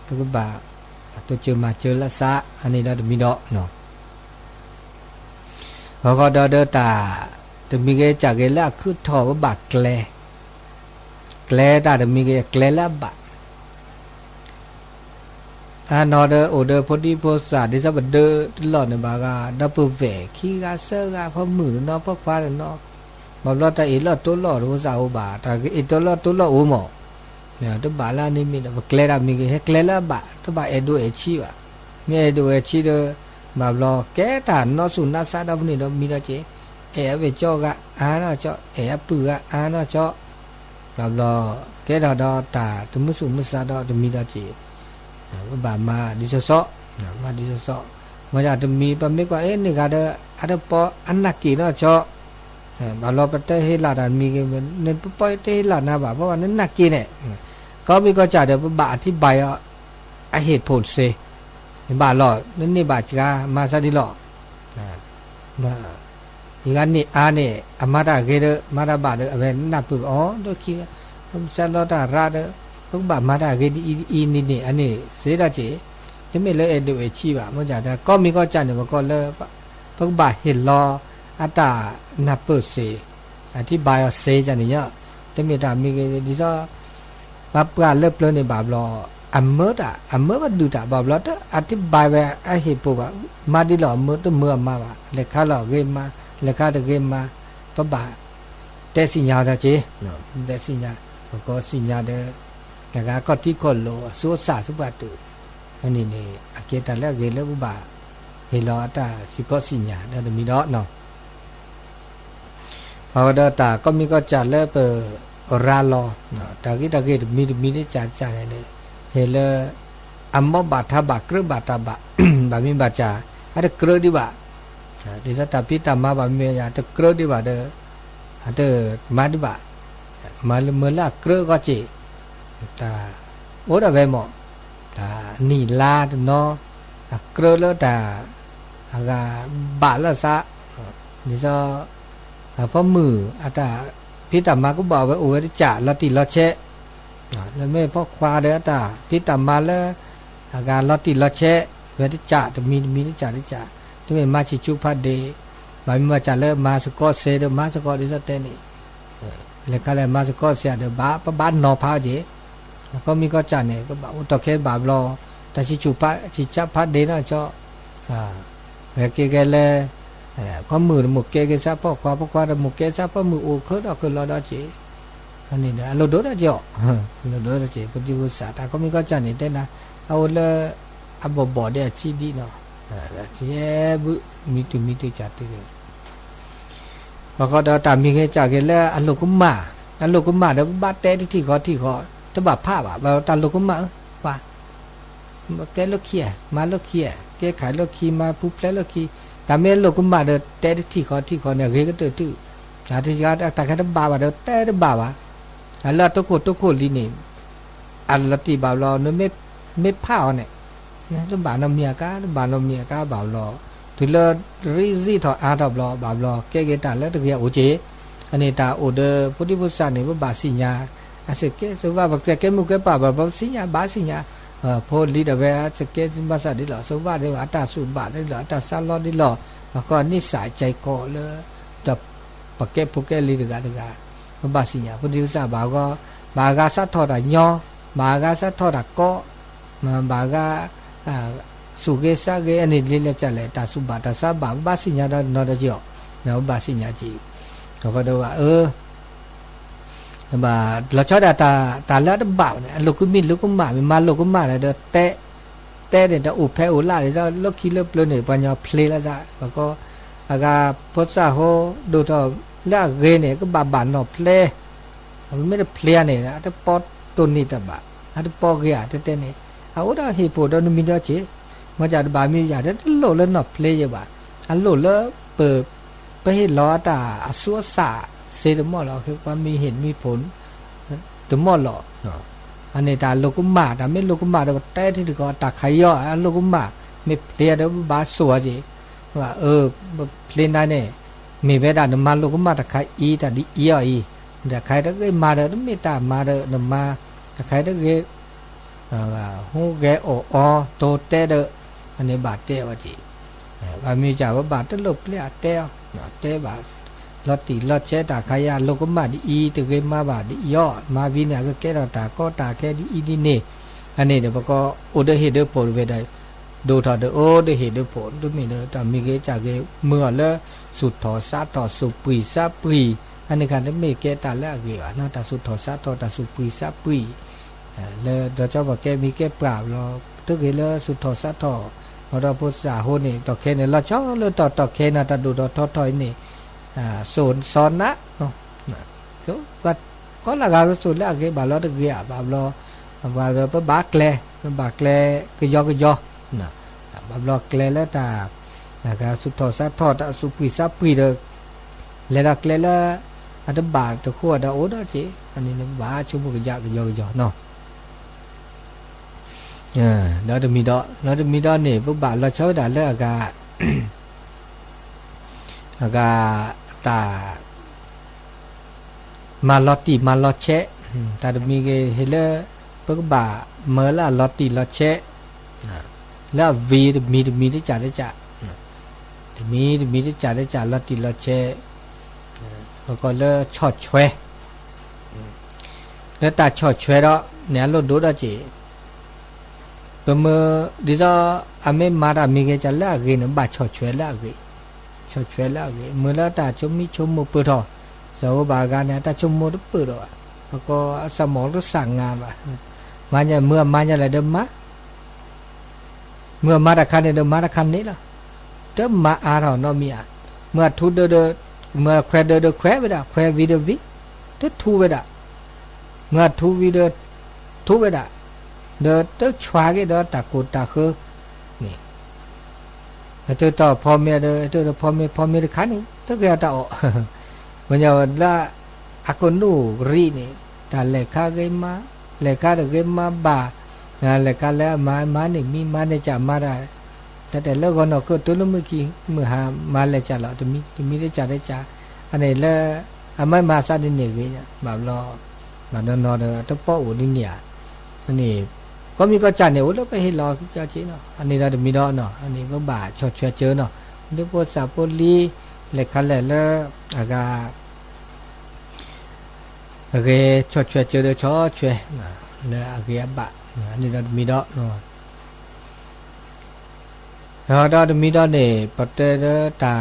เปบ่าตัวเจอมาเจอละซะอันนี้เรามีดอกเนาะพอก็เดอตาจะมีแกจากแกละคือถอบ่าแกลตาจะมีแกแกลละบ่านอเดอโอเดอพอดีโพสาดิซะบดเดอตลอดในบากาดับเบิลแหวขี้กาเซอร์กาพอมือเนาะพอฟ้าเนาะบ่ลอตาอีลอตัวลอโรซาโอบาตาอีตัวลอโอหมอเนี่ยตบาลานี่มีบแกลรามีแกแกลละบะตบาเอโดเอชีวะมีเอโดเอชีเดมาบลอแกตาเนาะสุนาซาดบนี่เนาะมีเนาะเจเอเวจอกะอาเนาะจอเอปือกะอาเนาะจอมาบลอแกดอตาตมุสุมุสาดอตมีเนาะเจบ่ามาดิซอมาดิซอมาจะมีปะมิกว่านี่กาเดอะเดปออันนักกีเนาะจอบาลอปะเตเฮลาดามีเกเนปปอยเตลานาบาเพราะว่านั้นนักกีเนี่ยก็มีก็จะเดบ่าอธิบายอะเหตุผลเซบ่าลอนั่นนี่บ่าจกามาซะดิลอมาอีกอันนี้อาเนี่ยอมาดาเกเดมาดาบาเดอเวนับปุอ๋อโดคีผมซะลอดาราเดพวกบ่ามาดาเกดีอีนี่อันนี้เสดาเจที่ไม่เลยเอดูเอชีบ่ามอจาดาก็มีก็จันเนี่ยก็เลยพวกบ่าเห็นรออัตตานับเปิดเสอธิบายเสจันเนี่ยที่มีตามีดิซอบับกาเลิบเลยในบาบลออัมเมอร์ดูตาบาบลอตอธิบายไว้ไอเหตุว่ามาดิลอเมื่อตัวเมื่อมาว่าเลขาลอเกมมาเลขาตะเกมมาพวกบ่าแต่สิญญาตาเจเนาะแต่สิญญาก็สิญญาเดกาก็ที่คนโลสู้สาสุบาตุอันนี้นี่อาเกตาแล้วเกลบุบาเฮลอตาสิก็สิญญาเดมีดอเนาะพอเดตาก็มีก็จัดแล้วเปราลอเนาะตากิมีได้จัดเลยเฮลอัมมบาทบากรึบาตบะบามีบาจาอะกรดิบะดิซะตาพิตามาบามียาตะกรดิบะเดอะเดมาดิบะมาเมื่อละกรก็จิตาโอดาเวหมอตานี่ลาดเนาะเกลือแล้วตาอากาบาละซะนี่ซอพอมืออาตาพิตามาก็บอกว่าโอ้ยจ่าละติละเชะแล้วไม่พอควาเด้อตาพิตามาแล้วอาการละติละเชะเวทิจ่าจะมีจ่าที่ไม่มาชิจุพัดเดบายมาจ่าเลยมาสกอเซเดมาสกอดิซะเตนี่แล้วก็เลยมาสกอเสียเดบ้านนอพาเจก็มีก็จันเนี่ยก็บอกตอเคบาบลอแต่ชิจูพัดชิจับพัดเดนะเจ้าเกเลยพอมือหมกเกซะพอควาหมกเกซะพอมือโอเคดอกคือรอดเจอันนี้นะโลดนะเจ้าโลดนะเจปฏิวัติศาสตร์ก็มีก็จันเนี่ยแต่นะเอาเลยอับบบ่อเดียชีดีเนาะเจ้บุมีตุจัดเลยพอก็ตามมีแค่จากกันแล้วอันโลกุมาเดี๋ยวบาดเตะที่ขอถ้าบาผ้าบ่าตาโลกุมาว่าแปลโลเคียมาโลเคียแกขายโลคีมาปุ๊บแปลโลคีแต่เมื่อโลกุมาเดี๋ยวเตะที่ขอเนี่ยเกก็ตื้อแต่ที่จะแต่แค่บาเดี๋ยวเตะบาอันละตุกลีนี่อันละที่บาลอเนี่ยไม่ผ้าเนี่ยแล้วบานอเมียกาบาลอถึงเลยรีถออาดับลอบาลอแกตาแล้วตะเกียโอเจอันนี้ตาโอเดอพุทธิพุทธศาสนาเนี่ยบาสิญญาอาศัยแกสว่าบักแกมุกแกป่าบาสิญญาบาสิญญาพอลีดเวอาศัยแกมาสาดิหล่อสว่าได้ว่าอัตตาสุบาได้หล่ออัตตาซาลอดิหล่อแล้วก็นิสัยใจคอเลยดับปักแกพวกแกลีดกาบาสิญญาพุทธิพุทธศาสนาบากาสัทธอดญอบากาสัทธอดก็บากาสุเกสะเกอันนี้ลีเลจัเลยตาสุบาตาซาบาสิญญาดอนดจ่อเนาะบาสิญญาจีก็ดูว่าบาเราชอบตาแล้วบาเนี่ยลูกกุมามีมาลูกกุมาเลยเด้อเตะ แต่เนี่ยจะอุบแพ้อุล่าเนี่ยจะลกขี้เล็บเลยเนี่ยปัญญาเพลละจ้ะแล้วก็อากาพุทธะโหดูเท่าละเกเนี่ยก็บาบานเนาะเพลมันไม่ได้เพลเนี่ยนะแต่ปอตัวนี้แต่บาอันปอเกียแต่เนี่ยเอาได้เหตุผลนั้นมีได้จีมาจากบามีอยากได้โลแล้วเนาะเพลย์บ่าอันโลแล้วเปิดไปให้ล้อตาสัวสะเสด็จหม้อเราคือว่ามีเห็นมีผลเดหม้อหล่อเนาะอันนี้ตาโลกุมาแต่ไม่โลกุมาแต่แต่ที่ก็ตาขยย่ออันโลกุมาไม่เพลย์แล้วบาสัวจีว่าเพลย์ได้เนี่ยมีเวลาน้ำมันโลกุมาตาขยอีตาดีอีอ่ะอีแต่ใครถ้าเกิดมาเด้อไม่ตามาเด้อน้ำมาแต่ใครถ้าเกิดหูแกโอโตเตเดออันนี้บาดเตว่าจีว่ามีจ่าว่าบาดตลบเลี้ยเตเตบาดลอตีลอเชตาขายาโลกมาดีอีตะเกมาบาดดีย่อมาวิเนี่ยก็แก่ตาก็ตาแค่ดีอีดีนี่อันนี้เดี๋ยวก็โอเดเฮเดอร์โปรเวได้ดูทอดโอเดเฮเดอร์โปรดูมีเนอแต่มีเกจากเกเมื่อแล้วสุดถอซาถอสุปุยซาปุยอันนี้การที่มีเกตาแล้วเกว่าน่าตาสุดถอซาถอตาสุปุยซาปุยเลยเราจะบอกแกมีแกปราบเราทุกเรื่องสุดทอสัตทอเราพูดสาโหนี่ต่อแค่เนี่ยเราชอบเลยต่อแค่น่ะแต่ดูทอถอยนี่โซนซ้อนนะเนาะก็ละการสุดแล้วเกบาลเราตะเกียบาเราไปบาแกลก็ยอนะบาลแกลแล้วตาการสุดทอสัตทอตสุปีสับปีเด้อแล้วแกลแล้วอันดับบาตะขั้วดาโอดาจีอันนี้บาชุบุกยะก็ยอเนาะแล้วจะมีดอนี่ปุ๊บบาเราชอบด่าแล้วอากาตามาลอตีมาลอเชะตาจะมีเกเฮเลปุ๊บบาเมื่อละลอตีลอเชะแล้ววีมีได้จ่ามีได้จ่าลอตีลอเชะแล้วก็เลิกชอดช่วยแล้วตาชอดช่วยแล้วเนี่ยเราดูได้จีเมื่อดีจ้าอเมมาดามีเกจัลละเกนบาชอดช่วยละเกเมื่อแล้วตาชมมือเปิดทอสาวบากาเนี่ยตาชมมือเปิดทอแล้วก็สมองก็สั่งงานว่ะมาเนี่ยเมื่อมาเนี่ยอะไรเดิมมาเมื่อมาตะคันเนี่ยเดิมมาตะคันนี้ล่ะเดิมมาอาร์นอมีอ่ะเมื่อทุเดอเมื่อแควเดอแควไปด่าแคววีเดวิเด็ดทูไปด่าเมื่อทูวีเดทูไปด่าเดอตึกชวากีเดอตะกูตะคือนี่ตัวต่อพอเมียเดอตัวพอเมียคันนี่ตึกยาตะอมันจะละอากุนูรีนี่ตาเลขาเกมาเลขาเดเกมาบาเลขาแล้วมานี่มีมาเนี่ยจะมาได้แต่แล้วก็เนาะก็ตัวนู้นเมื่อกี้เมื่อหามาเลยจ่าเราตัวมีได้จ่าอันนี้แล้วไม่มาซาดินเนี่ยกี้แบบรอนอนตัวป้ออุ่นเนี่ยอันนี้ก็มีก็จ่าเนี่ยแล้วไปให้รอจ่าจีเนาะอันนี้เราจะมีดอกเนาะอันนี้ก็บาชดเชยเนาะนึกว่าซาโปลีเล็กขันแล้วอากาชดเชยเด้อชดเชยแล้วอากาบะอันนี้เรามีดอกเนาะเราได้มีดอกเนี่ยปัตเตอร์ตา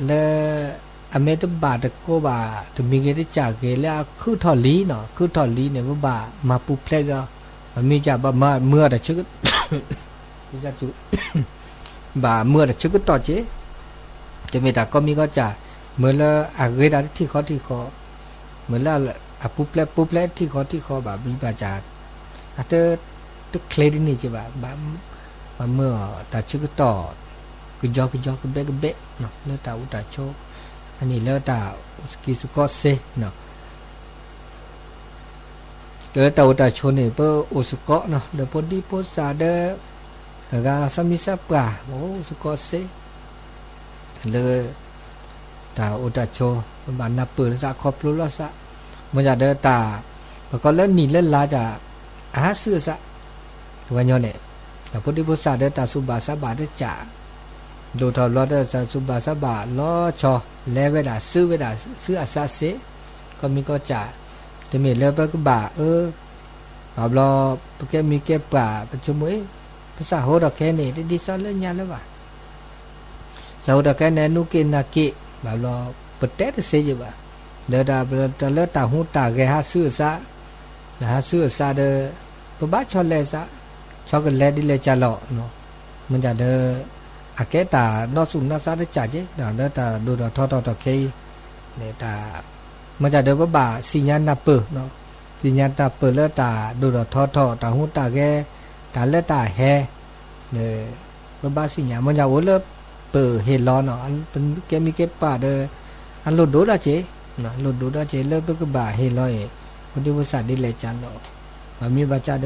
แล้วอเมริกาบาทก็บาถึงมีเงินที่จากเกล้คือทอลีเนาะคือทอลีเนี่ยว่าบามาปุ๊บเพลก็มีจากบามาเมื่อแต่ชึกมีจากจุบาเมื่อแต่ชึกต่อเจ๊จะมีแต่ก็มีก็จะเมื่อละอาเกดาที่เขาเมื่อละปุ๊บเพลที่เขาบามีบาจากอาจจะตึกเคลดินี่จะบาเมื่อแต่ชึกต่อก็ยอก็เบะเนาะเนื้อตาอุตาโชอันนี้แล้วตากิสกอเซเนาะแล้วตาอุตาโชเนี่ยเปออุสกอเนาะเดปดีโพสาเดกาสมิสปะโออุสกอเซเลยตาอุตาโชบานนับเปิดซะครอบรู้แล้วซะมันจะเดตาแล้วก็เล่นนี่เล่นลาจะอาเสือซะวันย้อนเนี่ยแต่พอดีโพสาเดตาสุบาสบาเดจ่าดูทอรอดสุบาสบาล้อชอแล้วเวลาซื้ออาซาเซก็มีก็จ่าจะมีแล้วก็บ่าแบบรอแกมีแกป่าประชุมภาษาโหดแค่นี้ดิซอนเล่นยาแล้วว่ะโหดแค่นี้นุกินากิแบบรอเปิดเตะเสียบ่ะเดี๋ยวแต่เลือดตาหูตาแกหาซื้อซะเดอปบ้าชอเลซะ ช็อกโกแลตดิเลจาลอเนาะมันจะเดออาเกตานอสุนาซาได้จ่าเจดาเดตาดูดอทอตอตอเคเนตามันจะเดอบะสิญญาณเปเนาะสิญญาณเปเลตาดูดอทอทอตาหูตาแกตาเลตาแฮเนบะสิญญามันจะโอเลเปเฮลอเนาะอันเป็นเกมีเกปาเดอันโลดโดดาเจนะโลดโดดาเจเลเปกบะเฮลอเอคนที่ภาษาดิเลจาลอมีบาจาเด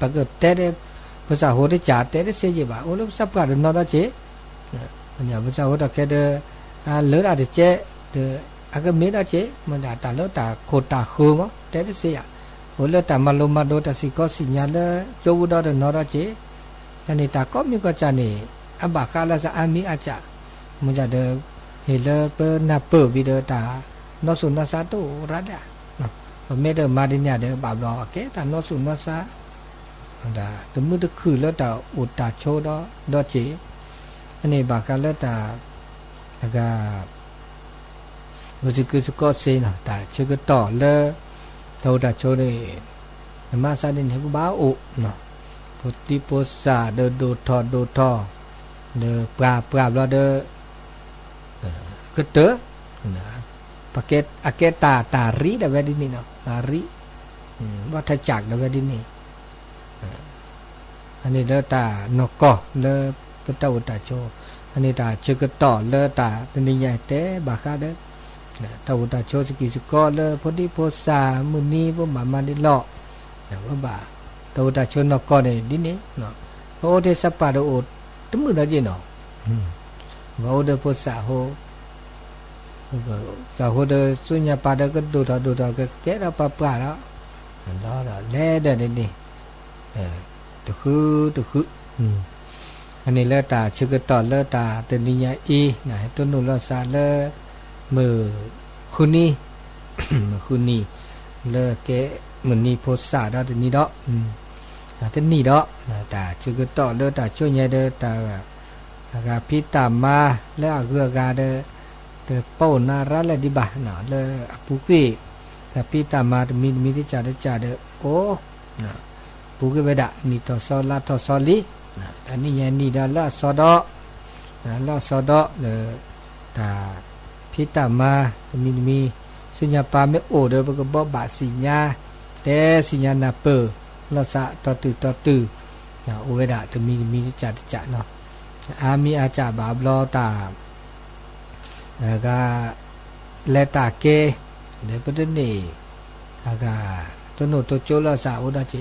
ปะกเตเดภาษาโหได้จ่าเตเดเสยบะโอเลสับกะนอดาเจมันจะภาษาโหตะแกเดเลอะเจเดอากะเมดาเจมันจะตาเลตาโคตาคูมเตเดเสยโอเลตามาโลมาโดตาสิกอสิญาเลโจวุดอเดนอดาเจอันนี้ตาก็มีก็จานี่อบาคาลาซาอามีอาจามันจะเดเฮเลเปนาเปวิเดตานอสุนาซาตุระดาเมเดมาดิญาเดบาบลอเกตานอสุนาซาดาตมือตะคือแล้วตาอุตตาโชดอเจอันนี้บาคาลตาแล้วก็วจิกุสกอเซนะตาเชกต่อเลโตตาโชเดมาซาดินเฮบาโอเนาะพุติโพสาเดโดทอเดปราบลอเดกเตนะปาเกตอาเกตารีดาเวดินี่เนาะตารีวัฏจักรดาเวดินี่อันนี้เลตานกอเลปตาอุตาโชอันนี้ตาเชกต่อเลตาตนิยายเตบาคาเดตาอุตาโชสกิสกอเลพอดีโพสามุนีบ่มาดิลอว่าบาตาอุตาโชนกอเนี่ยดินี่เนาะโอเดสปาโดโอตมือนะเจเนาะว่าโอเดโพสาโฮสาโฮเดสุญญาปาเดก็ดูดก็เจราปะแล้วแล้วแลเดนี่ตะคืออันนี้เลตาชึกต่อเลตาตนิยาอีนะตุนุลซาเลมือคุนีคุนีเลเกมือนีโพสาดาตนี้ดอกตนี้ดอกตาชึกต่อเลตาช่วยใหญ่เดตากาพิตามาและอเกกาเดเป้านาระและดิบะนะเลอปุกีแต่พิตามามีที่จาเดโอนะปุกีเวดะนี่ตอซอลาตอซอลีอันนี้ยันนี่ดาละซอดอละซอดอเลตาพิตามามีสัญญาปาเมโอเดบกบบะสิญญาเตสิญญานาเปละสะตอตือนะโอเวดะจะมีจัดเนาะอามีอาจาบาบลอตาแล้วก็เลตาเกเดปดนี่แล้วก็ตัวโนตัวโจละสะโอดาเจ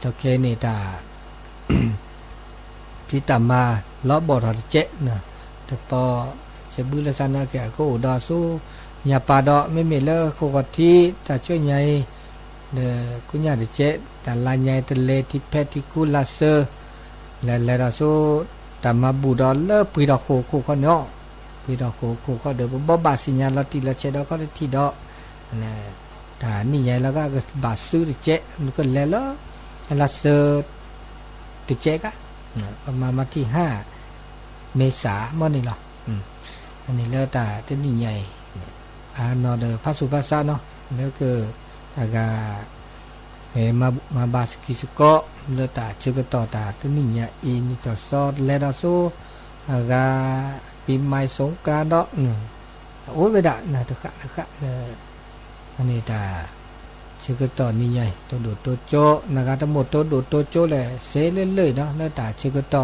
ตัวเคนี่ตาพิตามาล้อบอดเจนะแต่พอเชบุลสานาแกก็อุดาสู้ญาปาดอไม่มีเลอโคกทีแต่ช่วยใหญ่เดกุญญาเจแต่ลายใหญ่ทะเลที่เพติคูลาเซอร์และเราสู้แต่มาบูดอเลอปีดอโคเขาเนาะปีดอโคเขาเดี๋ยวบ่บาสิญญาลติละเชดอก็ได้ที่ดอนะแต่นี่ใหญ่แล้วก็บาซื้อเจมันก็แล้วลาเซอร์ติเจกะประมาณวันที่5 เมษายนนี่หรออันนี้แล้วแต่ที่นี่ใหญ่นอเดอพระสุภาษาเนาะแล้วก็อากามาบาสกิสโกแล้วแต่ชื่อก็ต่อตาที่นี่ใหญ่อินต่อซอดแล้วเราสู้อากาปีใหม่สงกรานต์เนาะโอ้ยไม่ได้นะตะกะอันนี้ตาชื่อก็ต่อนี่ใหญ่ตัวดูตัวโจนะครับทั้งหมดตัวดูตัวโจเลยเสเรื่อยๆเนาะแล้วตาชื่อก็ต่อ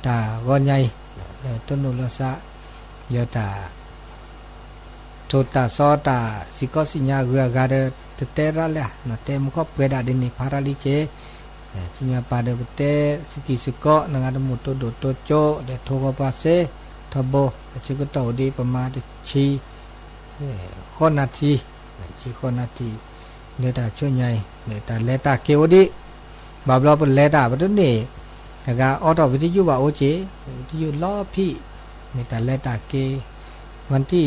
ตาก้อนใหญ่ต้นนุลสะเยอะตาโทตาซอตาสิกอสิญญาเกือกาเดเตระเลยนะเตมก็เปดาดินีพาราลิเจสิญญาปาเดเตสกิสกอนะครับทั้งหมดตัวดูตัวโจเดโทกปาเซทบโบชื่อก็ต่อดีประมาณชีข้อนาทีเลตาช่วยใหญ่เลตาเกวดิบาบลอเป็นเลตาประเด็นนี่แล้วก็ออโต้วิทยุว่าโอเจวิทยุล้อพี่เลตาเกวันที่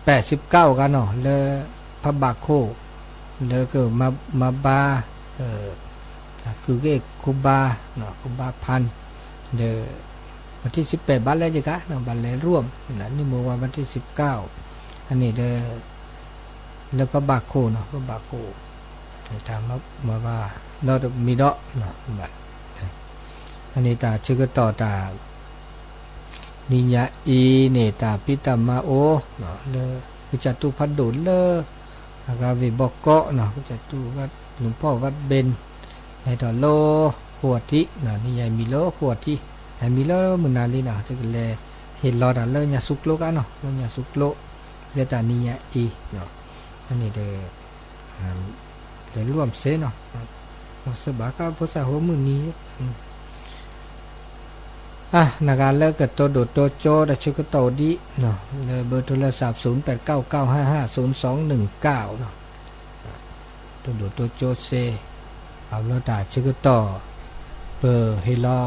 18-19กันเนาะเลพระบาโคเลก็มาบาคือเกคุบาเนาะคุบาพันเดวันที่18บัลเลยจ้ะกะเนาะบัลเลยร่วมนั่นนี่เมื่อวันที่19อันนี้เดแล้วพระบาโคเนาะพระบาโค ตามมาว่าเรามีดอกเนาะแบบอันนี้ตาชื่อก็ต่อตานิยะอีเนตาปิตามาโอเนาะเลอจตุพัดดุลเลอากาวิบอกเกาะเนาะจตุวัดหลวงพ่อวัดเบนให้ต่อโลขวดที่เนาะนิยะมีโลขวดที่ให้มีโลมุนาลีเนาะจะก็เลยเห็นรอดเลอญาสุกโลกันเนาะญาสุกโลเรตานิยะอีเนาะอันนี้เด้ร่วมเซเนาะสบายก็ภาษาหัวมือนี้นาการเลิกกับตัวโดดตัวโจแต่ชื่อก็โตดีเนาะเลยเบอร์โทรศัพท์0899550219เนาะตัวโดดตัวโจเซเอาเราตาชื่อก็ต่อเบอร์เฮลอ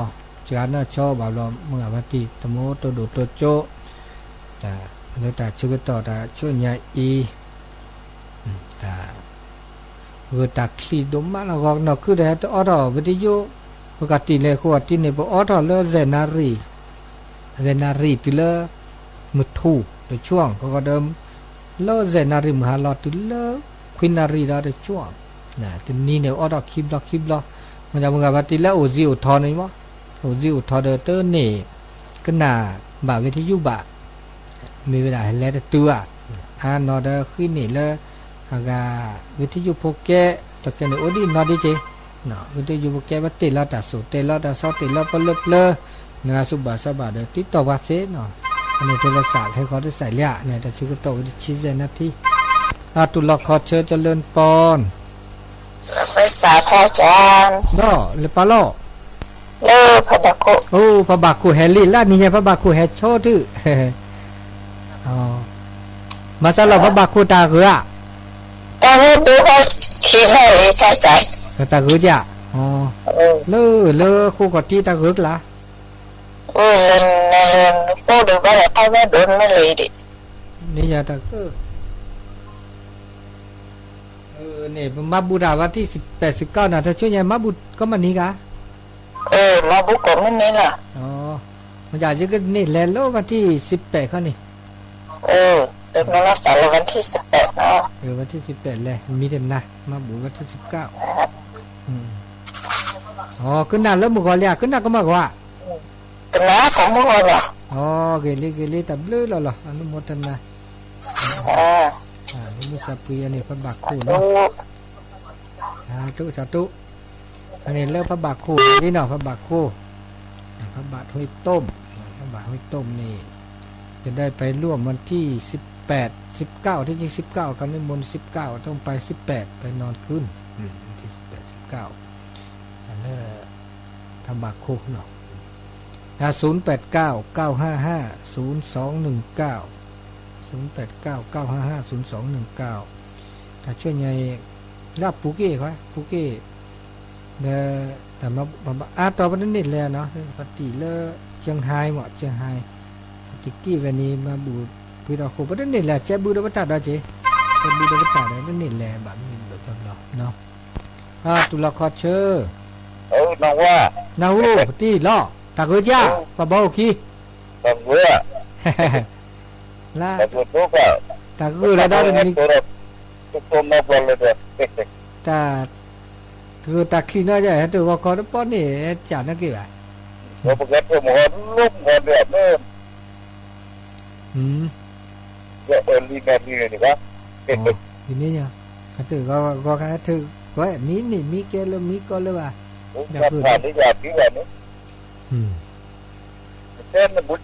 จากนั้นชอบเอาเราเมื่อวันที่ตโมตัวโดดตัวโจแต่เราตาชื่อก็ต่อแต่ช่วยใหญ่อีแต่เวตักขีดมาแล้วก็นอกคือได้ตัวออวิทยุปกติเลยขวดที่นี่พอออเลอเซนารีติเลมุทูในช่วงก็เดิมเลอเซนารีมหาลอติเลควินารีเราในช่วงนะทีนี้เนี่ยออคลิปล้อมันจะมึงกับติเลโอซิอุทอนี่มั้งโอซิอุทอเดอเตอร์นี่ก็น่าบ่าวิทยุบ่ามีเวลาให้แล้วตัวนอเดอขึ้นนี่เลยหากวิทยุโปเกะตะเกียงโอดีนอดีเจเนาะวิทยุโปเกะว่าติลาตาสุติลาตาซอติลาปลบเลนะสุบาสบาเดติดต่อวัดเซเนาะอันนี้โทรศัพท์ให้เขาได้ใส่เลี้ยเนี่ยแต่ชื่อก็โตชี้แจงนาทีตุลาคอเชอเจริญปอนภาษาพระอาจารย์เนาะเลปาโลเลอพระบักโคโอ้พระบักโคแฮลี่ล่ะนี่ไงพระบักโคแฮโชทื่ออ๋อมาซะเราพระบักโคตาเหือตาหูดูว่าคิดให้พระอาจารย์ตาหือจ้ะอ๋อเลอคู่กับที่ตาหือล่ะเล่นพูดดูว่าแล้วไปว่าโดนไม่เลยดินี่อย่าตาเนี่ยมาบูดาวันที่18 19น่ะถ้าช่วยยายมาบูก็มานี้กะมาบุกก็ไม่นี่ล่ะอ๋อมันอยากจะก็นี่แลนโลวันที่18เขานี่เดินมารักษาวันที่18เนาะวันที่18เลยมีเต็มนะมาบูวันที่19อ๋อขึ้นหน้าแล้วมึงก็เรียกขึ้นหน้าก็มากว่าขึ้นหน้าของมึงอ่ะอ๋อเกลีตับเลือหรออนุโมทนานี่สัพพีอันนี้พระบักคู่เนาะสาธุอันนี้เลิกพระบักคู่นี่เนาะพระบักคู่พระบาทห้วยต้มพระบาทห้วยต้มนี่จะได้ไปร่วมวันที่18 19ที่จริง19กันนิมนต์19ต้องไป18ไปนอนคืนที่18 19อันนี้พระบักคู่เนาะ0899550219 0899550219ถ้าช่วยไงรับปูเก้ครับปูเก้แต่มาต่อไปนี้เลยเนาะปฏิเลเชียงไฮ้เหมาะเชียงไฮ้ติกี้วันนี้มาบูพี่เราคู่ประเด็นนี่แหละเจ้าบูดวัตตาได้เจ้าบูดวัตตาได้นั่นนี่แหละแบบนี้แบบเราเนาะตุลาคอเชอน้องว่าน้าหูปฏิล้อตาเกจ้าปะเบาขี้ตาเกลือละตาเกลือทุกข์ตาเกลือได้เลยนี่ทุกคนมาบอกเลยตาคือตาคลีน่าจะตัวว่าเขาป้อนนี่จานนักกี่บาทเราประกาศหมดลุ่มหมดเลยเนิ่มก็ลีนานี่นี่ครับทีนี้เนี่ยเขาถือก็เขาถือก็มีนี่มีแกเลยมีก็เลยว่าอยากผ่านได้อยากที่แบบนี้แต่มันบุ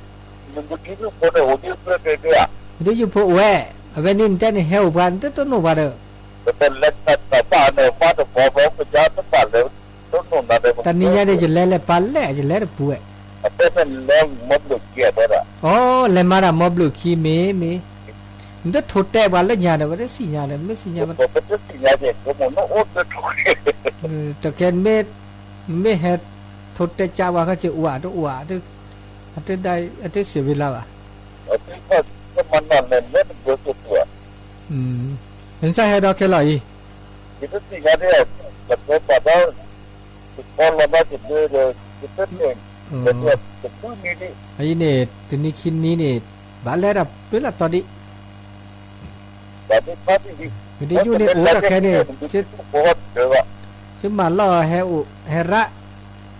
กี้ทุกคนโอ้ยเพื่อนเลยอ่ะเดี๋ยวอยู่พวกแหวเวนินเจนเฮลพันตัวโนบาร์เป็นเล็กแต่ป่าเนี่ยป่าตัวพอพอเป็นยาตัวป่าเลยต้นนู่นอะไรแต่นี่ยังได้จะเล่ปัลเล่จะเล่ป่วยเป็นเล่มบลูกี้อะไรอ๋อเล่มาดามบลูกี้มีนี่ทุกแต่วันละยาเดี๋ยวได้สิยาเดี๋ยวไม่สิยามันเป็นสิยาเด็กก็มันโอ้ตัวทุกแต่แค่ไม่เห็ดทุกแต่จ้าว่าเขาจะอวดตัวอันเดได้อันเดเสียเวลาอ่ะอันนี้ก็มันนั่นเนี่ยมันเยอะตัวเห็นใช่ให้เราแค่ไหนkita tinggal dia betul pada sekolah macam dia kita ni betul betul ni ni ไอ้เนี่ยตัวนี้คิดนี้เนี่ยบ้านแล้วแบบด้วยละตอนนี้ตอนนี้พอดีเอ วิทยุนี่โอ้ตะแค่นี่ชื่อ โอ้เดี๋ยวว่า ชื่อมาล่อแฮอุแฮระ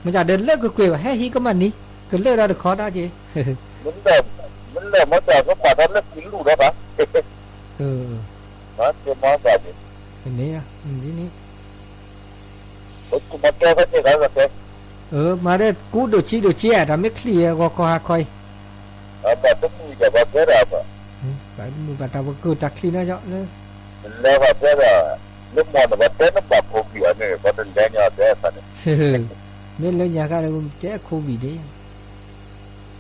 มันจะเดินเลิกก็กลัวแฮฮีก็มันนี่ก็เลิกเราเดือดคอได้จี มันเริ่มมาจากก็ป่าทำเลิกกินลูกแล้วปะ เออ นะเจ้ามาแบบนี้ อันนี้อ่ะนี่ กูมาแก้ก็จะได้แบบนี้ มาได้กูดูชีอ่ะทำไม่เคลียร์ก็หาคอย แบบต้องมีแบบว่าได้ปะ ไปมือบัตรว่ากูตักคลีนะเจ้าเนี่ย แล้วแบบได้ลูกมอนแบบได้น้ำแบบโควิดเนี่ยพอถึงแดงยอดได้ปะเนี่ย ไม่เลยอยากอะไรกูแจ้โควิดเนี่ย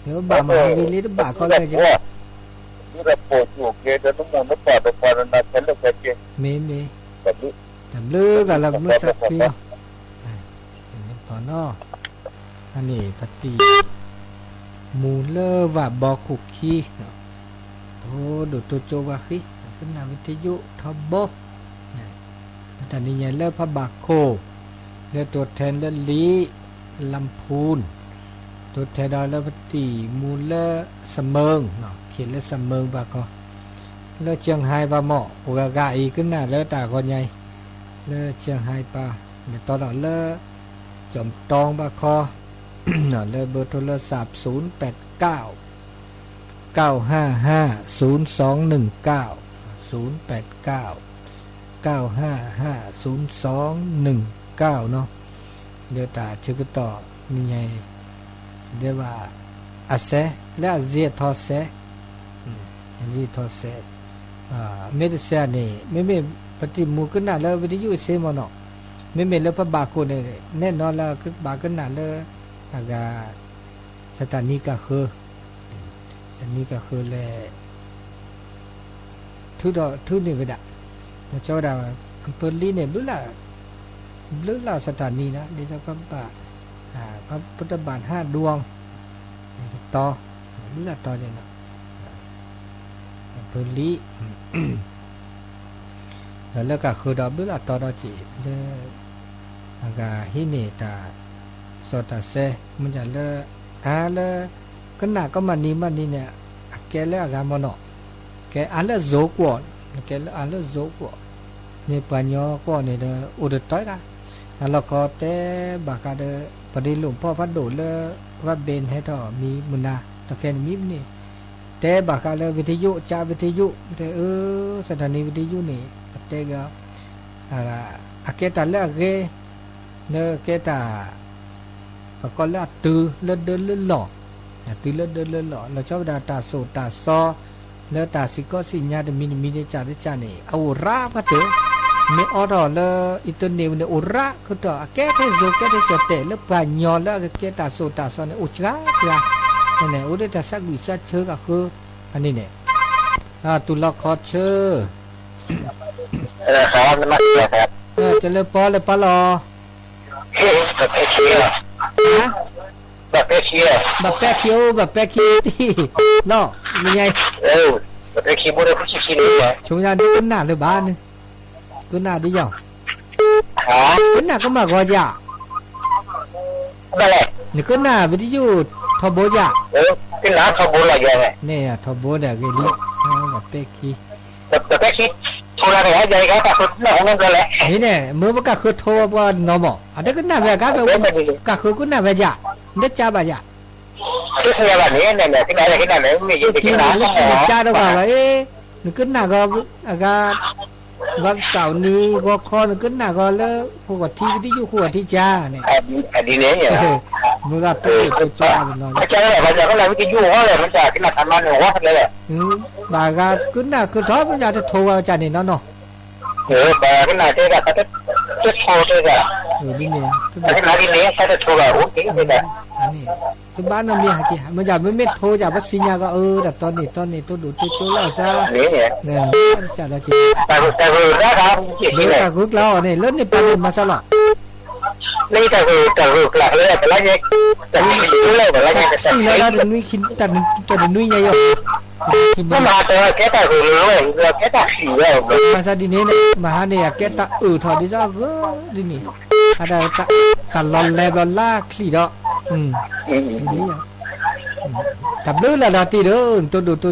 เดี๋ยวบ้ามาเวลีบ้าก็เลยจ้ะ นี่เราปวดอยู่เกณฑ์น้ำมันน้ำปลาน้ำปลาน้ำฉันเลิกแค่เกณฑ์ เมย์ แบบนี้ ทำเลือกอะไรเมื่อสักปีนี่ตอนนออันนี้ปฏิมูเลอร์ว่าบอกคุกคีโอ้ดูตัวโจวาคีขึ้นนาวิทยุทบแต่นี่ยังเลิกพระบาโคเลือกตัวแทนเลือกลีลำพูนตัวแทนดาวเลือกปฏิมูเลอร์เสมิงเนาะเขียนเลือกเสมิงบาก็เลือกเชียงไฮ้บาหม้ออุกากาอีขึ้นหน้าเลือกตาคนใหญ่เลือกเชียงไฮ้ปาเลือกตอนนั้นเลือกจอมตองบาคอเนาะเลือกเบอร์โทรศัพท์0899550219เนาะเดี๋ยวตาชื่อต่อนี่ไงเรียกว่าอาเซและอาเซียทอเซอาเซียทอเซเมดเซนี่ไม่ปฏิมูขึ้นหน้าแล้ววิทยุเซมเนาะไม่แล้วพระบาโคเนี่ยแน่นอนแล้วคือบาขึ้นหน้าแล้วอากาสถานีก็คืออันนี้ก็คือแลทุนี่ก็ได้มาเจ้าดาวอำเภอลีเนี่ยบุล่าสถานีนะเดี๋ยวพระบาพระพุทธบาท5 ดวงต่อบุล่าต่อเนี่ยนะอำเภอลีแล้วก็คือดอกบุล่าต่อดอกจีแล้วอากาฮิเนตาสอตาเซมันจะเลเลก็หน้าก็มันนี่เนี่ยแกแล้วอากามันเนาะแกอันละโจกว่าแกแล้วอันละโจกว่าเนี่ยปัญญาก็เนี่ยเด้ออุดต้อยกันแล้วก็แต่บากาเด้อพอดีหลวงพ่อพัดโดดเลยว่าเบนให้ต่อมีมุนาตะแกนมีนี่แต่บากาเลยวิทยุจ่าวิทยุแต่สถานีวิทยุนี่แต่ก็อาเกตาแล้วเกเนเกตาก็แล้วตือเลื่อนเดินเลื่อนหล่อตือเลื่อนเดินเลื่อนหล่อเราชอบดาตาโซตาซอแล้วตาสิก็สิญญาดมีเดจาริจานี่เอาราพัดเถอะไม่อดเลยอินเทอร์เน็ตเนี่ยอุระคือต่อแก้ที่โจแก้ที่จดเตะแล้วปัญญาแล้วแก้ตาโซตาซอเนี่ยอุจจาระเนี่ยอุดตาสักวิสัชเชก็คืออันนี้เนี่ยตุลาคอเชอครับนั่นมาครับจะเลิกปอเลยปะรอแบบเอเชียแบบเอเชียแบบแป๊กคิวแบบแป๊กคิวที่เนาะยังไงแบบเอเชียบุรีผู้ชี้นี่ไงชงยาดีขึ้นหน้าหรือบ้านนึงขึ้นหน้าดีอย่างขึ้นหน้าก็มากกว่าจ้ะนั่นแหละนี่ขึ้นหน้าวิทยุทบจ้ะขึ้นหน้าทบอะไรยังไงเนี่ยทบเดี๋ยวเวลี่แบบแป๊กคิวแบบแป๊กคิวโทรอะไรใหญ่ครับแต่คนหน้าของนั่นก็แหละนี่เนี่ยเมื่อวันก็คือโทรว่านอมอ่ะเด็กขึ้นหน้าแบบกันแบบก็คือขึ้นหน้าแบบจ้ะเด็กจ้าแบบจ้ะที่เสียแบบนี้เนี่ยที่ไหนไม่มีที่ไหนจ้าต้องว่านึกขึ้นหน้าก็อากาวันเสาร์นี้ก็คอนขึ้นหน้าก็แล้วพวกที่วิทยุหัวที่จ้าเนี่ยอันนี้เนี่ยเมื่อตัวจ้าเป็นนอนจ้าอะไรมันจะก็เลยวิทยุว่าเลยมันจะขึ้นมาทำมันหัวเลยแหละบางการขึ้นหน้าคือท้อมันจะโทรว่าจ้าเนี่ยเนาะบางขึ้นหน้าเจ๊ก็จะโทรเจ๊ก็นี่เนี่ยขึ้นหน้าที่นี้เขาจะโทรแบบโอ้ยนี่แหละอันนี้ที่บ้านเรามีหากี่มันจะไม่โทรจากวัดสิญญาก็แต่ตอนนี้ตัวดูตัวแล้วซะเนี่ยจ้าเราจีแต่คือถ้าทำจริงๆแต่คือเราเนี่ยเล่นในประเด็นมาซะหรอนี่แต่คือหลักเลยแต่ละเนี่ยแต่ไม่รู้เลยแต่ละเนี่ยแต่ที่เราจะนุ้ยคิดแต่นุ้ยไงโยมันมาแต่แค่แต่คือเลยเราแค่ตัดสีเลยมาซะดีนี้เนี่ยมาหาเนี่ยแกตาถอดดีจ้าก็ดีนี่ada tak level lah kli dak ini ya tablu lah nanti tu untuk tu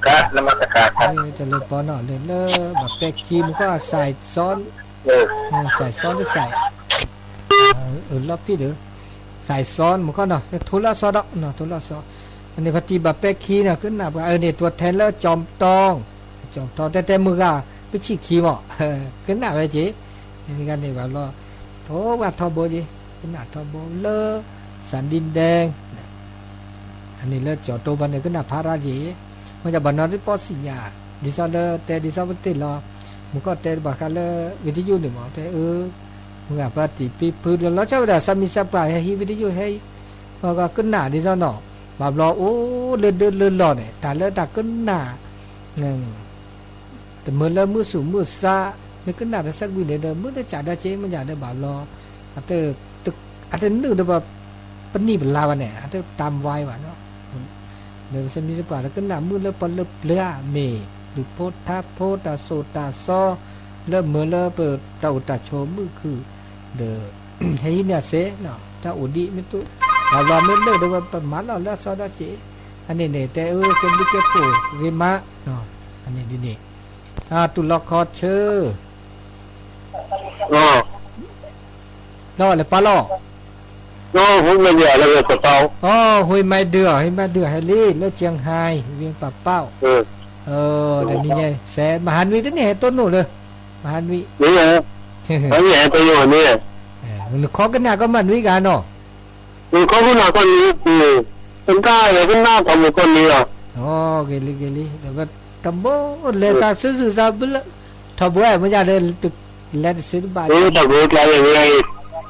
ครับนมัสการครับ จะเลยปอนอเลยแบบแปกคีมันก็ใส่ซ้อน เออ ใส่ซ้อนหรือใส่แล้วพี่เด้อใส่ซ้อนมันก็เนาะทุละซ้อนเนาะทุละซ้อนอันนี้ปฏิบัติแปกคีเนี่ยขึ้นหน้าเนี่ยตัวแทนแล้วจอมตองแต่มือก็ไปชี้คีหมอขึ้นหน้าไปจีนี่กันนี่แบบรอโถว่าทอโบจีขึ้นหน้าทอโบเลอสันดินแดงอันนี้เลอจอดตัวบันเนี่ยขึ้นหน้าพาราจีมันจะบันนอที่ปอสิญาดิซาเลแต่ดิซาบันติลอมันก็แต่บักเลวิทยุนี่หมอแต่มึงอ่ะปฏิปีพื้นแล้วเจ้าได้สามีสับไปให้วิทยุให้มันก็ขึ้นหน้าดิซาเนาะแบบรอโอ้เลื่อนรอเนี่ยแต่เลอแต่ขึ้นหน้าแต่เมื่อแล้วมือสูงมือซาไม่ขึ้นหน้าแต่สักวินเดียวมือได้จ่าได้เจ๊มันอยากได้แบบรออาจจะตึกอาจจะนึกได้แบบปนีเป็นลาวเนี่ยอาจจะตามไว้ว่ะเนาะเดี๋ยวจะมีสักป่าแล้วขึ้นหน้ามือแล้วปนเลือเลือเมหรือโพธาโพตาโซตาซอเริ่มเมื่อแล้วเปิดเต่าตาโชมือคือเด้อให้เนี่ยเสเนาะถ้าอุดีไม่ตู้เราไม่เลิกได้ว่าประมาณเราเลิกซอได้เจ๊อันนี้เนี่ยแต่เป็นดิเกปูเวมะเนาะอันนี้ดีนี่ตุลคอเชออ๋อล้อเลยปลาล้อผมไม่เดือดเลยกระเป๋าหุยไม่เดือให้ลีแล้วเจียงไฮ้เวียงป่าเป้าเดี๋ยวนี้ไงแสมหันวีตัวนี้ต้นหนูเลยมหันวีนี่ไงอันนี้ตัวอยู่นี่มันขอกันหน้าก็มันวิกันเนาะมันเขาพูดหน้าคนนี้เป็นได้เลยเป็นหน้าของคนนี้อ่ะเกลีแต่ว่าตำบลเลยตาซื่อๆซาบุลทบวยมันจะเดินตึกแล้วซื้อบาทตะกูอะไรอย่างเงี้ย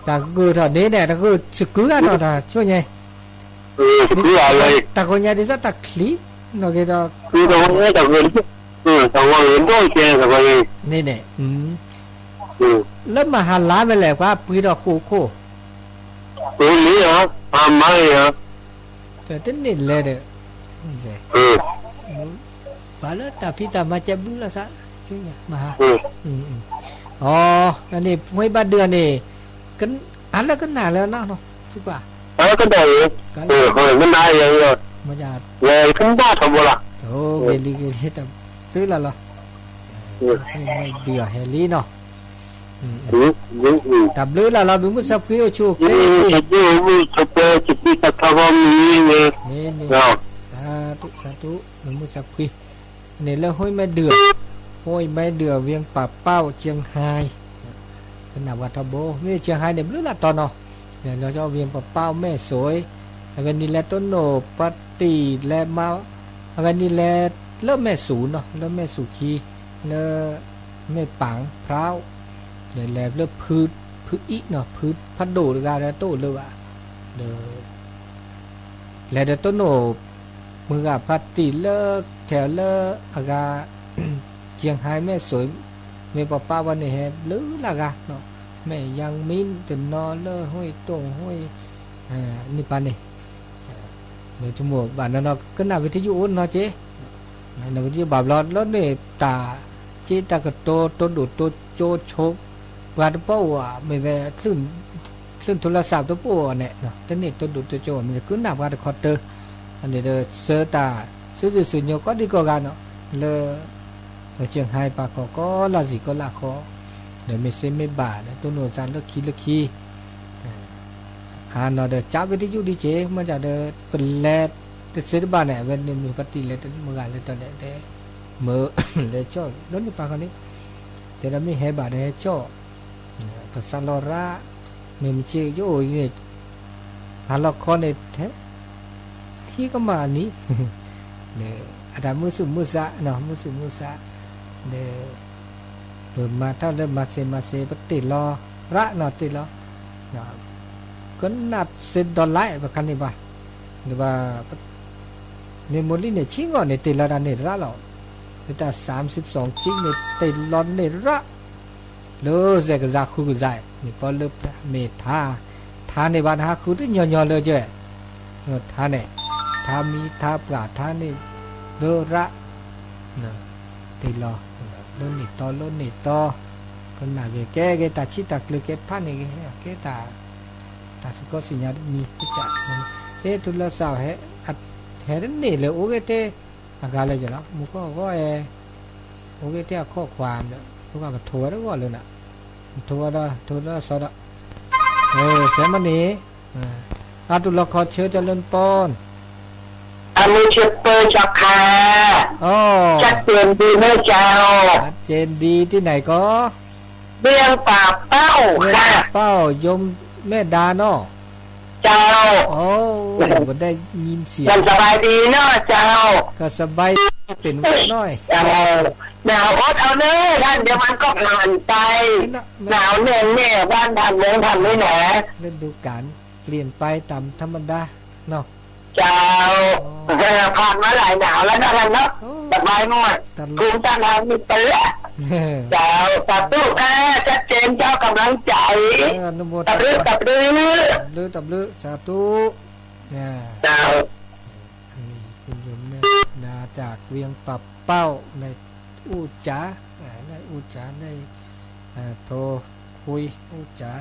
ตะกูเท่านี้เนี่ยตะกูสึกกูกันเนาะช่วยไงสึกกูอะไรตะกูเนี่ยดิซะตะคลีเนาะก็คือตรงนี้ตะกูตะกูเห็นด้วยแกตะกูนี่เนี่ยแล้วมาหันล้านไปแล้วว่าปีดอกคู่ตัวนี้ฮะทำไมฮะแต่ที่นี่เลยเด้อปาเลตาพิตามาจับบุลละซะช่วยไงมาอันนี้ไม่บาดเดือนนี่กันอันแล้วก็หนาแล้วนะเนาะถูกป่ะก็ได้มันได้ยังไงมาจากเลยขึ้นบ้าทำบ่ล่ะเกลีแต่ซื้อละเหรอไม่เดือเฮลี่เนาะตับลื้อละเราดูมุสฟิโอชูเกมุสฟิจิตตะทวามีเนี่ยสาธุมุสฟิเนี่ยแล้วห้อยไม่เดือเวียงป่าเป้าเชียงไฮ้เป็นหน้าวัดทบไม่เชียงไฮ้เนี่ยลื้อละตอนเนาะเนี่ยเราจะเวียงป่าเป้าแม่สวยวันนี้แลต้นโนปฏิแลมาวันนี้แลเริ่มแม่สูเนาะเริ่มแม่สุขีเริ่มแม่ปังพร้าวเดี๋ยวแล้วเริ่มพืชอีเนาะพืชพัดโดดกันแล้วโตเลยว่ะเดี๋ยวแล้วเดี๋ยวต้นโนมือกับปฏิเลิกแถวเลิกอากาเชียงไฮ้แม่สวยแม่ป้าวันนี้เห็นหรือละกันเนาะแม่ยังมิ้นตื่นนอนเลิกห้อยตรงห้อยนี่ปานนี่เดี๋ยวจมูกบ้านนั้นก็น่าวิทยุอุ่นเนาะเจ๊น่าวิทยุแบบรถเนี่ยตาเจ๊ตากระโตดูดโตโจโชกว่าตัวป้าไม่แวะขึ้นโทรศัพท์ตัวป้าเนี่ยเนาะแต่นี่ตัวดูดตัวโจมันจะขึ้นหน้าว่าตัวคอเตอร์อันนี้เด้อเสือตาซื้อสุญญก็ดีกว่ากันเนาะเลยเชียงไฮ้ปากก็ลาสิก็ลาคอเดี๋ยวไม่เซ็ไม่บาดตัวโนจานเลิกขี้เนาะเด้อจับวิทยุดีเจมันจะเด้อเป็นแลแต่เสือบ้านเนี่ยเว้นมีปฏิเลยเมื่อไงเลยตอนเด้เมื่อเลยจ่อรถนี่ปากคนนี้แต่เราไม่เห็นบาดเลยจ่อภาษาลอระไม่มีเชื่อโย่เนี่ยหาละครเนี่ยแท้ที่ก็มานี้เนี่ยอาจารย์มือซะเนาะมือซะเนี่ยเปิดมาถ้าเริ่มมาเซปฏิรอระเนาะติรอเนาะก็นัดเซนดอลไลน์ประกันนี่ป่ะหรือว่าเมมโมรี่เนี่ยชิงก่อนเนี่ยติดระดับเนี่ยระหรอแต่32ชิงเนี่ยติดลอนเนี่ยระเลือเสกจากคู่กันใจนี่พอเลือกเมธาในบ้านหาคู่ที่ย่อเลยเจ้ท่าเนี่ยท่ามีท่าปลาท่านี่เลือระติดรอล้นนี่ต่อคนหน้าแกตาชิตาคลือแกพันนี่แกตาสกอสิญญามีจัดทุลสาวแห่นั่นนี่เลยโอเคเต อาการอะไรจะแล้วมุก็โอเคเที่ยวข้อความเนี่ยทุกอย่างมันทัวร์ได้ก่อนเลยน่ะทัวร์ได้สดเสียมันนี้ตุลครเชื้อเจริญปนอามือเชือกเปิดจับขาชัดเจนดีเมื่อเจ้าชัดเจนดีที่ไหนก็เบี้ยงปากเป้าค่ะเป้ายมแม่ดาเนาะเจ้ามันได้ยินเสียงสบายดีเนาะเจ้าก็สบายเป็นวัดน้อยหนาวพอดเอาเนื้อท่านเดี๋ยวมันก็ผ่านไปหนาวเนี่ยบ้านทำเมืองทำไม่หนาฤดูกาลเปลี่ยนไปตามธรรมดาเนาะเจ้าผ่านมาหลายหนาวแล้วนะท่านเนาะสบายหมดภูมิต้านทานมีเตะเจ้าสาธุชัดเจนเจ้ากำลังใจตับลื้อสาธุเจ้าอันนี้คุณโยมแม่ดาจากเวียงปับเป้าในอูจ๋าได้อูจ๋าได้โทรคุยอูจ๋า